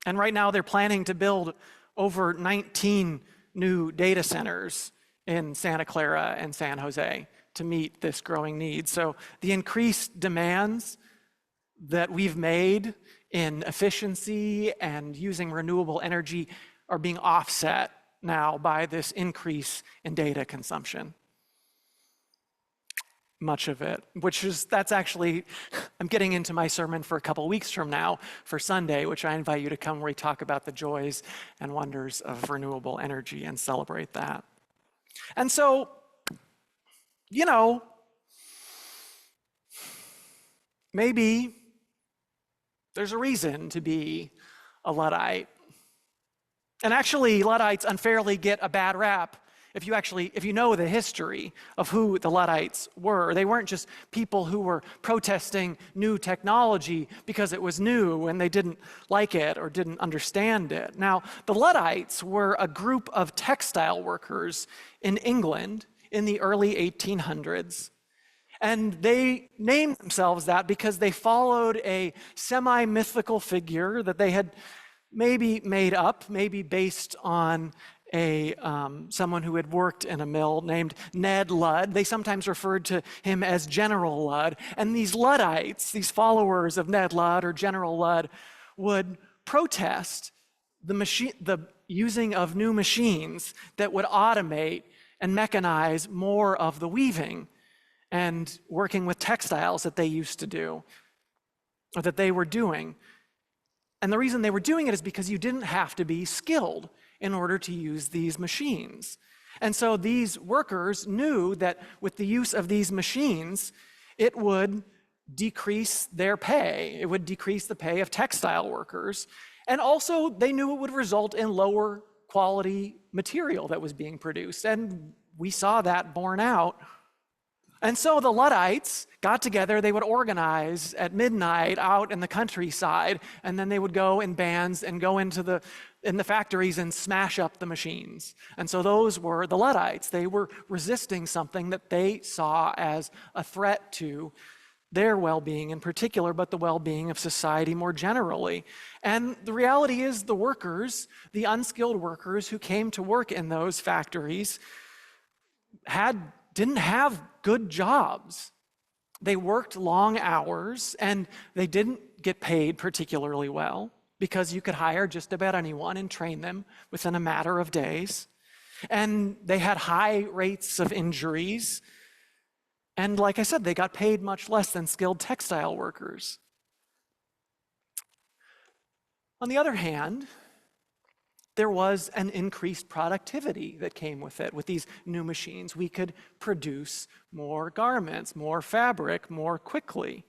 Speaker 1: And right now they're planning to build over 19 new data centers in Santa Clara and San Jose to meet this growing need. So the increased demands that we've made in efficiency and using renewable energy are being offset now by this increase in data consumption. Much of it, that's actually, I'm getting into my sermon for a couple weeks from now for Sunday, which I invite you to come, where we talk about the joys and wonders of renewable energy and celebrate that. And so, you know, maybe there's a reason to be a Luddite. And actually, Luddites unfairly get a bad rap. If you know the history of who the Luddites were, they weren't just people who were protesting new technology because it was new and they didn't like it or didn't understand it. Now, the Luddites were a group of textile workers in England in the early 1800s. And they named themselves that because they followed a semi-mythical figure that they had maybe made up, maybe based on someone who had worked in a mill named Ned Ludd. They sometimes referred to him as General Ludd. And these Luddites, these followers of Ned Ludd or General Ludd, would protest the using of new machines that would automate and mechanize more of the weaving and working with textiles that they used to do, or that they were doing. And the reason they were doing it is because you didn't have to be skilled in order to use these machines. And so these workers knew that with the use of these machines, it would decrease their pay. It would decrease the pay of textile workers. And also they knew it would result in lower quality material that was being produced. And we saw that borne out. And so the Luddites got together, they would organize at midnight out in the countryside, and then they would go in bands and go into the factories and smash up the machines. And so those were the Luddites. They were resisting something that they saw as a threat to their well-being in particular, but the well-being of society more generally. And the reality is the workers, the unskilled workers who came to work in those factories didn't have good jobs. They worked long hours and they didn't get paid particularly well because you could hire just about anyone and train them within a matter of days. And they had high rates of injuries. And like I said, they got paid much less than skilled textile workers. On the other hand, there was an increased productivity that came with it. With these new machines, we could produce more garments, more fabric, more quickly.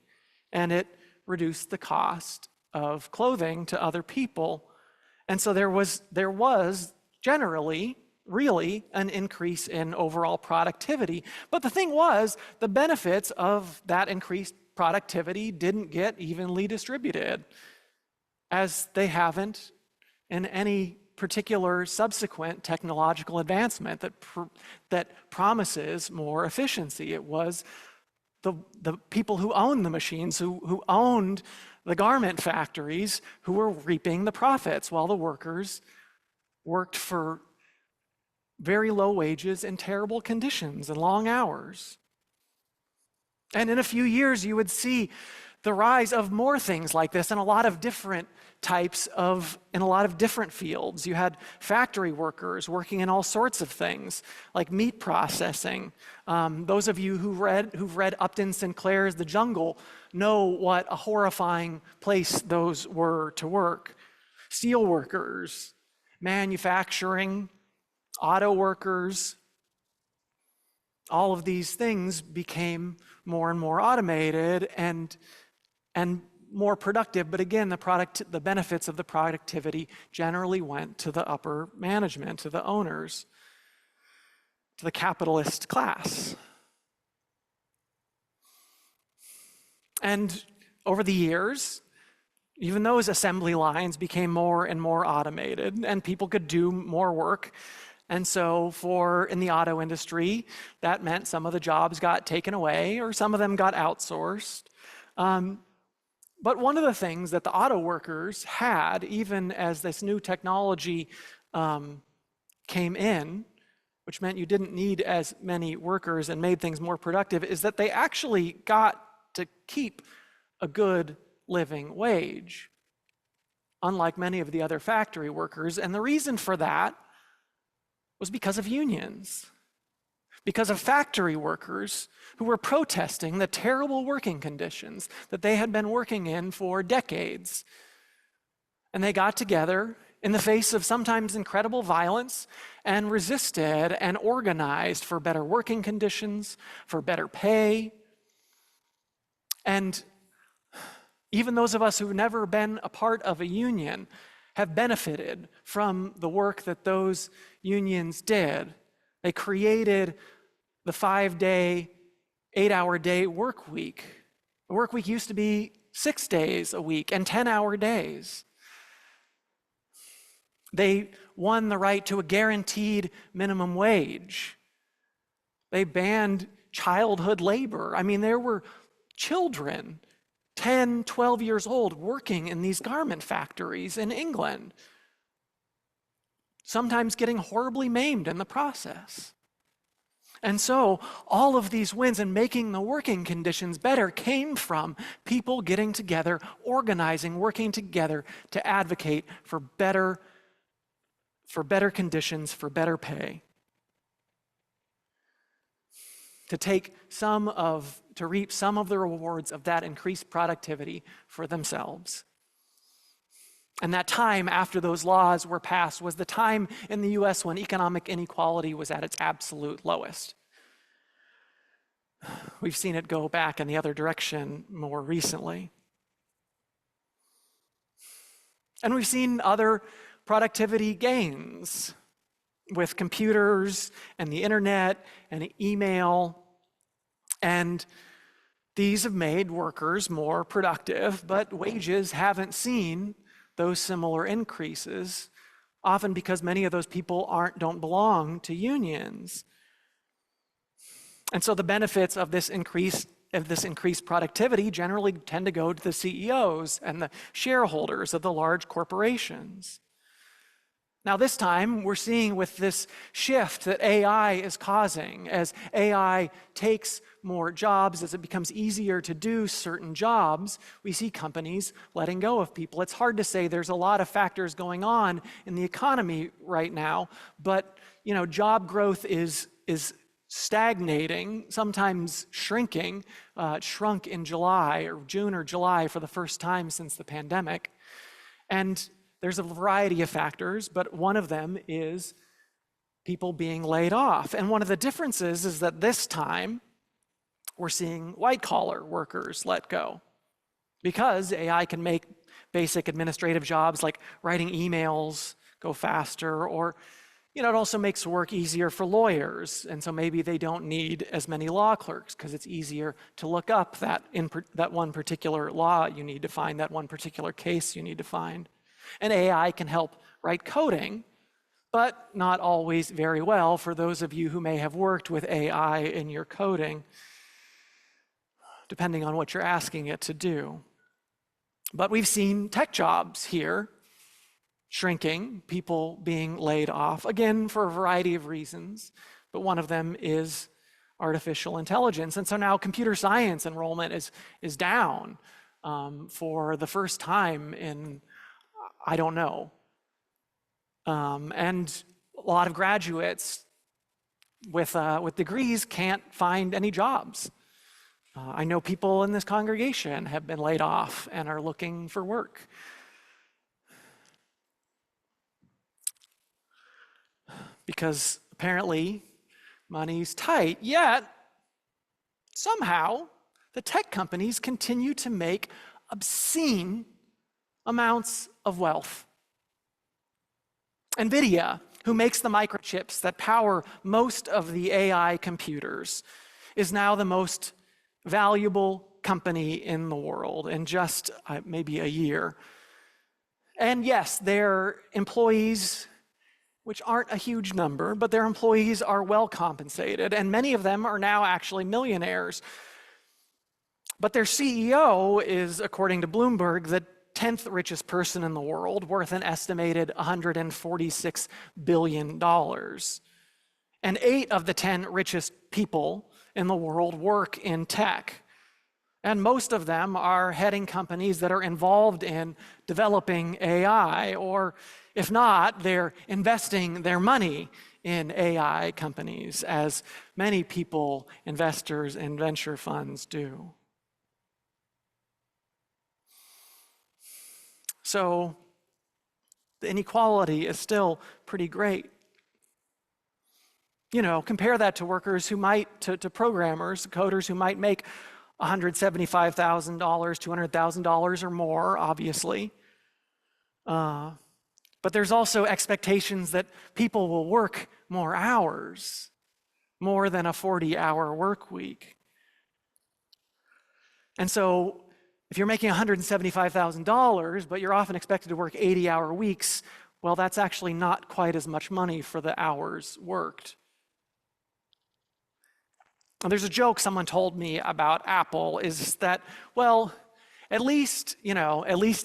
Speaker 1: And it reduced the cost of clothing to other people. And so there was generally, really, an increase in overall productivity. But the thing was, the benefits of that increased productivity didn't get evenly distributed, as they haven't in any particular subsequent technological advancement that promises more efficiency. It was the people who owned the machines, who owned the garment factories, who were reaping the profits, while the workers worked for very low wages in terrible conditions and long hours. And in a few years, you would see the rise of more things like this in a lot of different in a lot of different fields. You had factory workers working in all sorts of things, like meat processing. Those of you who've read Upton Sinclair's The Jungle know what a horrifying place those were to work. Steel workers, manufacturing, auto workers, all of these things became more and more automated and more productive, but again, the benefits of the productivity generally went to the upper management, to the owners, to the capitalist class. And over the years, even those assembly lines became more and more automated, and people could do more work. And so in the auto industry, that meant some of the jobs got taken away or some of them got outsourced. But one of the things that the auto workers had, even as this new technology came in, which meant you didn't need as many workers and made things more productive, is that they actually got to keep a good living wage, unlike many of the other factory workers. And the reason for that was because of unions, because of factory workers who were protesting the terrible working conditions that they had been working in for decades. And they got together in the face of sometimes incredible violence and resisted and organized for better working conditions, for better pay. And even those of us who've never been a part of a union have benefited from the work that those unions did. They created the 5-day, 8-hour day work week. The work week used to be 6 days a week and 10-hour days. They won the right to a guaranteed minimum wage. They banned childhood labor. I mean, there were children, 10, 12 years old, working in these garment factories in England, sometimes getting horribly maimed in the process. And so all of these wins and making the working conditions better came from people getting together, organizing, working together to advocate for better conditions, for better pay. To reap some of the rewards of that increased productivity for themselves. And that time after those laws were passed was the time in the US when economic inequality was at its absolute lowest. We've seen it go back in the other direction more recently. And we've seen other productivity gains with computers and the internet and email. And these have made workers more productive, but wages haven't seen those similar increases, often because many of those people don't belong to unions. And so the benefits of this increased productivity generally tend to go to the CEOs and the shareholders of the large corporations. Now this time, we're seeing with this shift that AI is causing, as AI takes more jobs, as it becomes easier to do certain jobs, we see companies letting go of people. It's hard to say. There's a lot of factors going on in the economy right now, but job growth is stagnating, sometimes shrinking. It shrunk in June or July for the first time since the pandemic. And there's a variety of factors, but one of them is people being laid off. And one of the differences is that this time we're seeing white-collar workers let go, because AI can make basic administrative jobs like writing emails go faster, or it also makes work easier for lawyers, and so maybe they don't need as many law clerks because it's easier to look up that one particular law you need to find, that one particular case you need to find. And AI can help write coding, but not always very well for those of you who may have worked with AI in your coding, depending on what you're asking it to do. But we've seen tech jobs here shrinking, people being laid off, again, for a variety of reasons, but one of them is artificial intelligence. And so now computer science enrollment is down for the first time in I don't know. And a lot of graduates with degrees can't find any jobs. I know people in this congregation have been laid off and are looking for work. Because apparently money's tight, yet somehow the tech companies continue to make obscene amounts of wealth. NVIDIA, who makes the microchips that power most of the AI computers, is now the most valuable company in the world in just maybe a year. And yes, their employees, which aren't a huge number, but their employees are well compensated, and many of them are now actually millionaires. But their CEO is, according to Bloomberg, the 10th richest person in the world, worth an estimated $146 billion. And 8 of the 10 richest people in the world work in tech. And most of them are heading companies that are involved in developing AI, or if not, they're investing their money in AI companies, as many people, investors, and venture funds do. So the inequality is still pretty great. Compare that to workers who to programmers, coders who might make $175,000, $200,000 or more, obviously. But there's also expectations that people will work more hours, more than a 40-hour work week. And so if you're making $175,000, but you're often expected to work 80-hour weeks, well, that's actually not quite as much money for the hours worked. And there's a joke someone told me about Apple is that, well, at least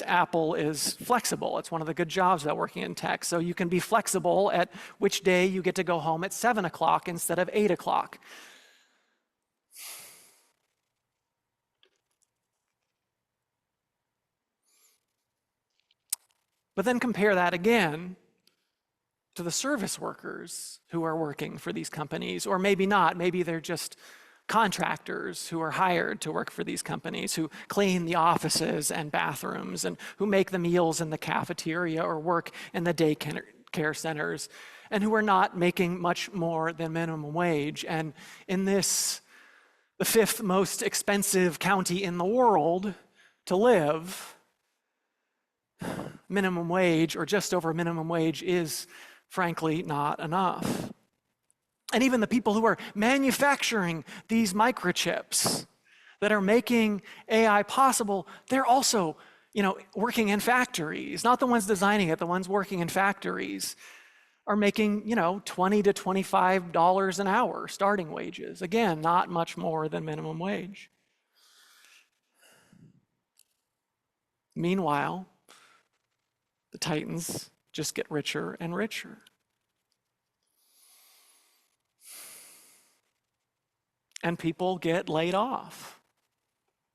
Speaker 1: Apple is flexible. It's one of the good jobs about working in tech. So you can be flexible at which day you get to go home at 7 o'clock instead of 8 o'clock. But then compare that again to the service workers who are working for these companies, or maybe not, maybe they're just contractors who are hired to work for these companies, who clean the offices and bathrooms, and who make the meals in the cafeteria or work in the daycare centers, and who are not making much more than minimum wage. And in this, the 5th most expensive county in the world to live, minimum wage, or just over minimum wage, is frankly not enough. And even the people who are manufacturing these microchips that are making AI possible, they're also, working in factories. Not the ones designing it, the ones working in factories are making, $20 to $25 an hour starting wages. Again, not much more than minimum wage. Meanwhile, the titans just get richer and richer. And people get laid off.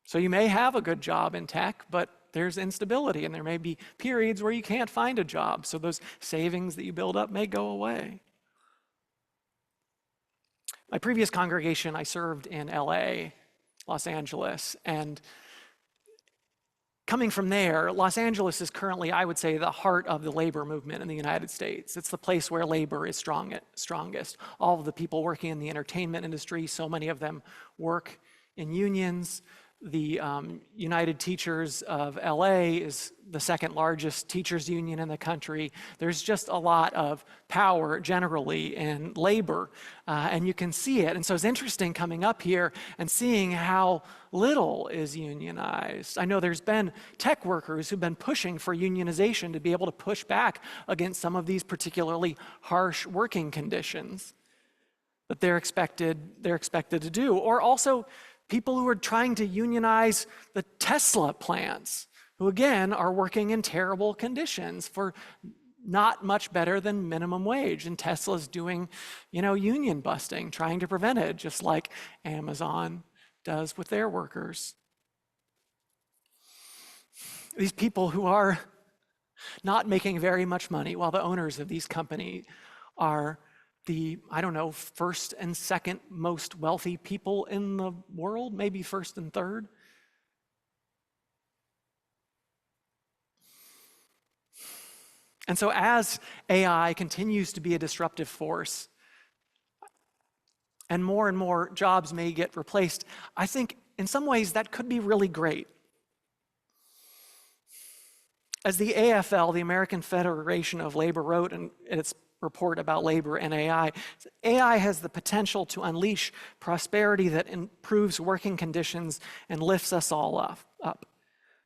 Speaker 1: So you may have a good job in tech, but there's instability, and there may be periods where you can't find a job. So those savings that you build up may go away. My previous congregation, I served in LA, Los Angeles, and coming from there, Los Angeles is currently, I would say, the heart of the labor movement in the United States. It's the place where labor is strongest. All of the people working in the entertainment industry, so many of them work in unions. The United Teachers of LA is the 2nd largest teachers union in the country. There's just a lot of power generally in labor, and you can see it. And so it's interesting coming up here and seeing how little is unionized. I know there's been tech workers who've been pushing for unionization to be able to push back against some of these particularly harsh working conditions that they're expected to do. Or also people who are trying to unionize the Tesla plants, who again are working in terrible conditions for not much better than minimum wage. And Tesla's doing, union busting, trying to prevent it, just like Amazon does with their workers. These people who are not making very much money, while the owners of these companies are the, 1st and 2nd most wealthy people in the world, maybe 1st and 3rd. And so as AI continues to be a disruptive force, and more jobs may get replaced, I think in some ways that could be really great. As the AFL, the American Federation of Labor, wrote in its report about labor and AI has the potential to unleash prosperity that improves working conditions and lifts us all up.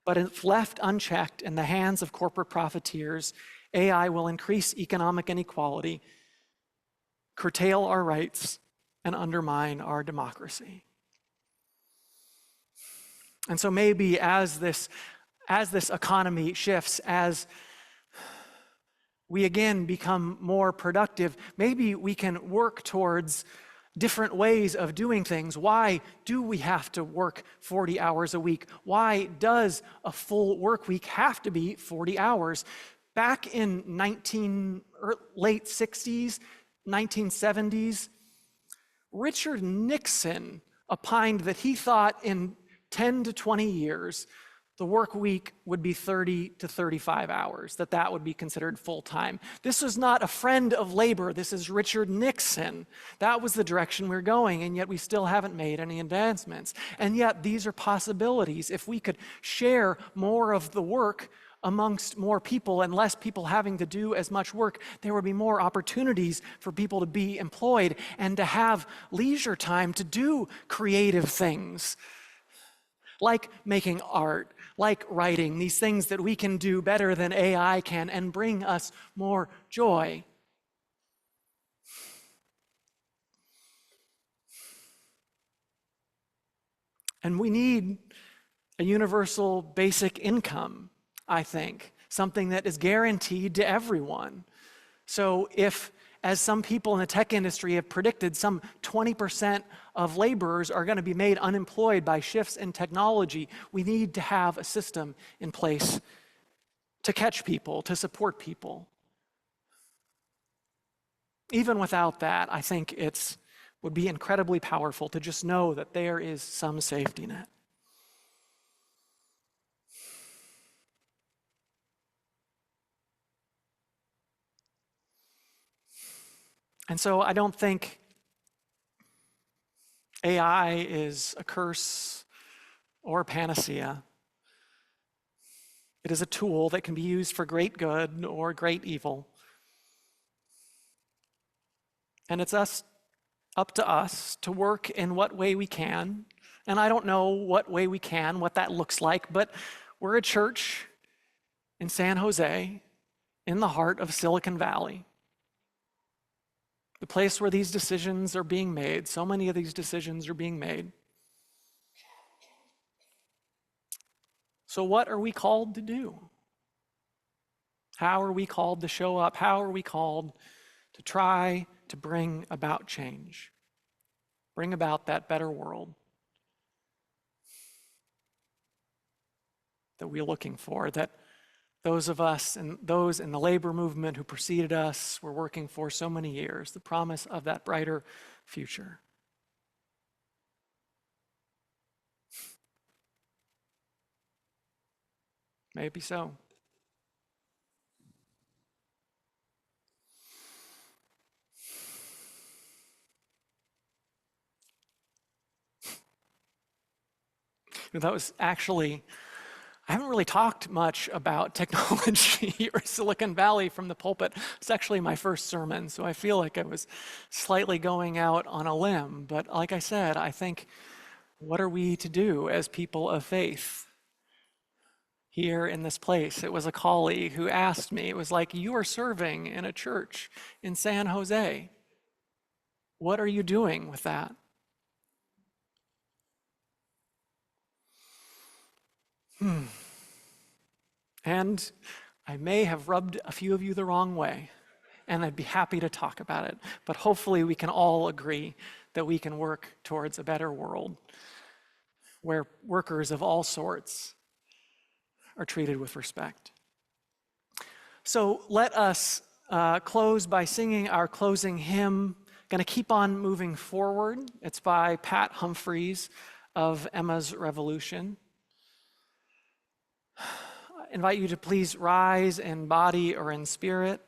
Speaker 1: But if left unchecked in the hands of corporate profiteers, AI will increase economic inequality, curtail our rights, and undermine our democracy. And so maybe as this economy shifts, as we again become more productive, maybe we can work towards different ways of doing things. Why do we have to work 40 hours a week? Why does a full work week have to be 40 hours? Back in late 60s, 1970s, Richard Nixon opined that he thought in 10 to 20 years, the work week would be 30 to 35 hours, that would be considered full-time. This was not a friend of labor. This is Richard Nixon. That was the direction we're going, and yet we still haven't made any advancements. And yet these are possibilities. If we could share more of the work amongst more people and less people having to do as much work, there would be more opportunities for people to be employed and to have leisure time to do creative things, like making art, like writing, these things that we can do better than AI can and bring us more joy. And we need a universal basic income, I think, something that is guaranteed to everyone. So if, as some people in the tech industry have predicted, some 20% of laborers are going to be made unemployed by shifts in technology, we need to have a system in place to catch people, to support people. Even without that, I think it would be incredibly powerful to just know that there is some safety net. And so I don't think AI is a curse or a panacea. It is a tool that can be used for great good or great evil. And it's up to us to work in what way we can. And I don't know what way we can, what that looks like, but we're a church in San Jose, in the heart of Silicon Valley. The place where these decisions are being made, so many of these decisions are being made. So what are we called to do? How are we called to show up? How are we called to try to bring about change? Bring about that better world that we're looking for, that those of us and those in the labor movement who preceded us were working for so many years, the promise of that brighter future. Maybe so. That was actually, I haven't really talked much about technology or Silicon Valley from the pulpit. It's actually my first sermon, so I feel like I was slightly going out on a limb. But like I said, I think, what are we to do as people of faith here in this place? It was a colleague who asked me, it was like, you are serving in a church in San Jose. What are you doing with that? And I may have rubbed a few of you the wrong way, and I'd be happy to talk about it. But hopefully we can all agree that we can work towards a better world where workers of all sorts are treated with respect. So let us close by singing our closing hymn. Going to keep on moving forward. It's by Pat Humphreys of Emma's Revolution. I invite you to please rise in body or in spirit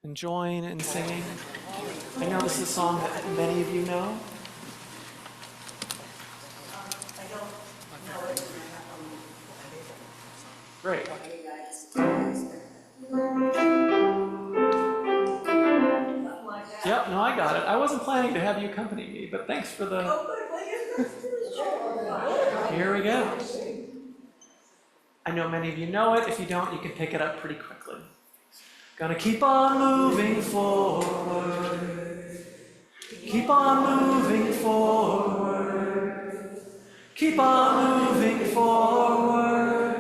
Speaker 1: and join in singing. I know this is a song that many of you know. Great. Yep, no, I got it. I wasn't planning to have you accompany me, but thanks for the... Here we go. I know many of you know it. If you don't, you can pick it up pretty quickly. Gonna keep on moving forward. Keep on moving forward. Keep on moving forward.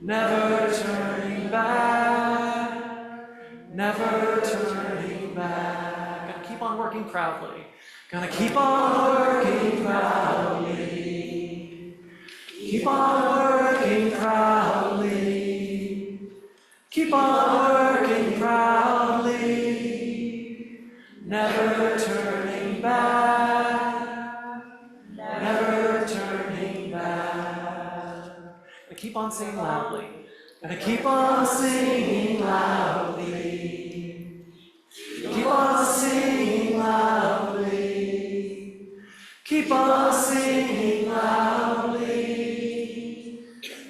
Speaker 1: Never turning back. Never turning back. Gonna keep on working proudly. Gonna keep on working proudly. Keep on working proudly. Keep on working proudly. Never turning back. Never turning back. Gonna keep on singing loudly. Gonna keep on singing loudly. Keep on singing loudly. Keep on singing loudly.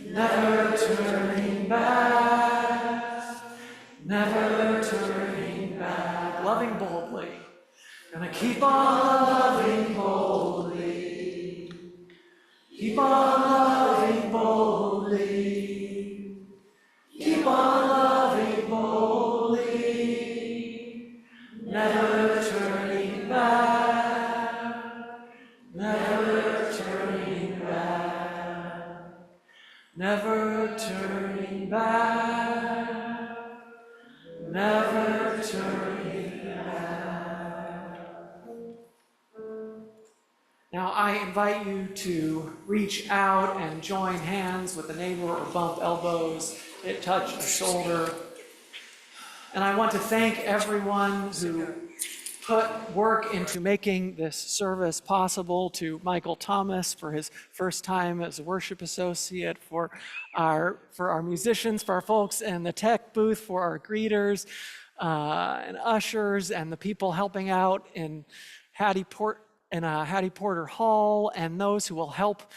Speaker 1: Never turning back. loving boldly. Gonna keep on loving boldly. Keep on loving boldly. Keep on loving boldly. Never turning back. Never turning back. Never turning back. Never turning back. Now I invite you to reach out and join hands with a neighbor or bump elbows, touch a shoulder. And I want to thank everyone who put work into making this service possible, to Michael Thomas for his first time as a worship associate, for our musicians, for our folks in the tech booth, for our greeters and ushers, and the people helping out in Hattie Porter Hall, and those who help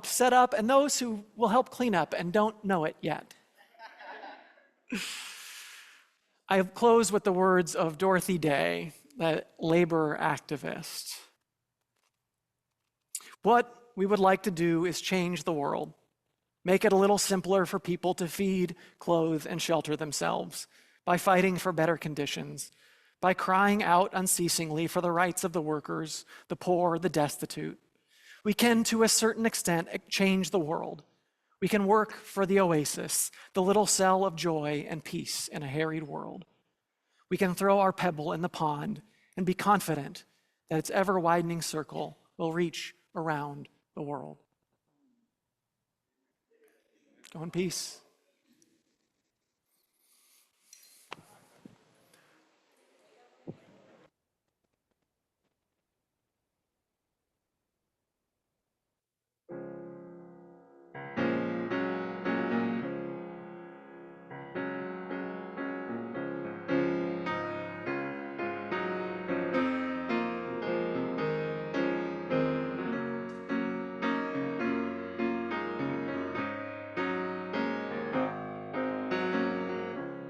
Speaker 1: set up, and those who will help clean up and don't know it yet. I close with the words of Dorothy Day, the labor activist. What we would like to do is change the world, make it a little simpler for people to feed, clothe, and shelter themselves by fighting for better conditions, by crying out unceasingly for the rights of the workers, the poor, the destitute. We can, to a certain extent, change the world. We can work for the oasis, the little cell of joy and peace in a harried world. We can throw our pebble in the pond and be confident that its ever-widening circle will reach around the world. Go in peace.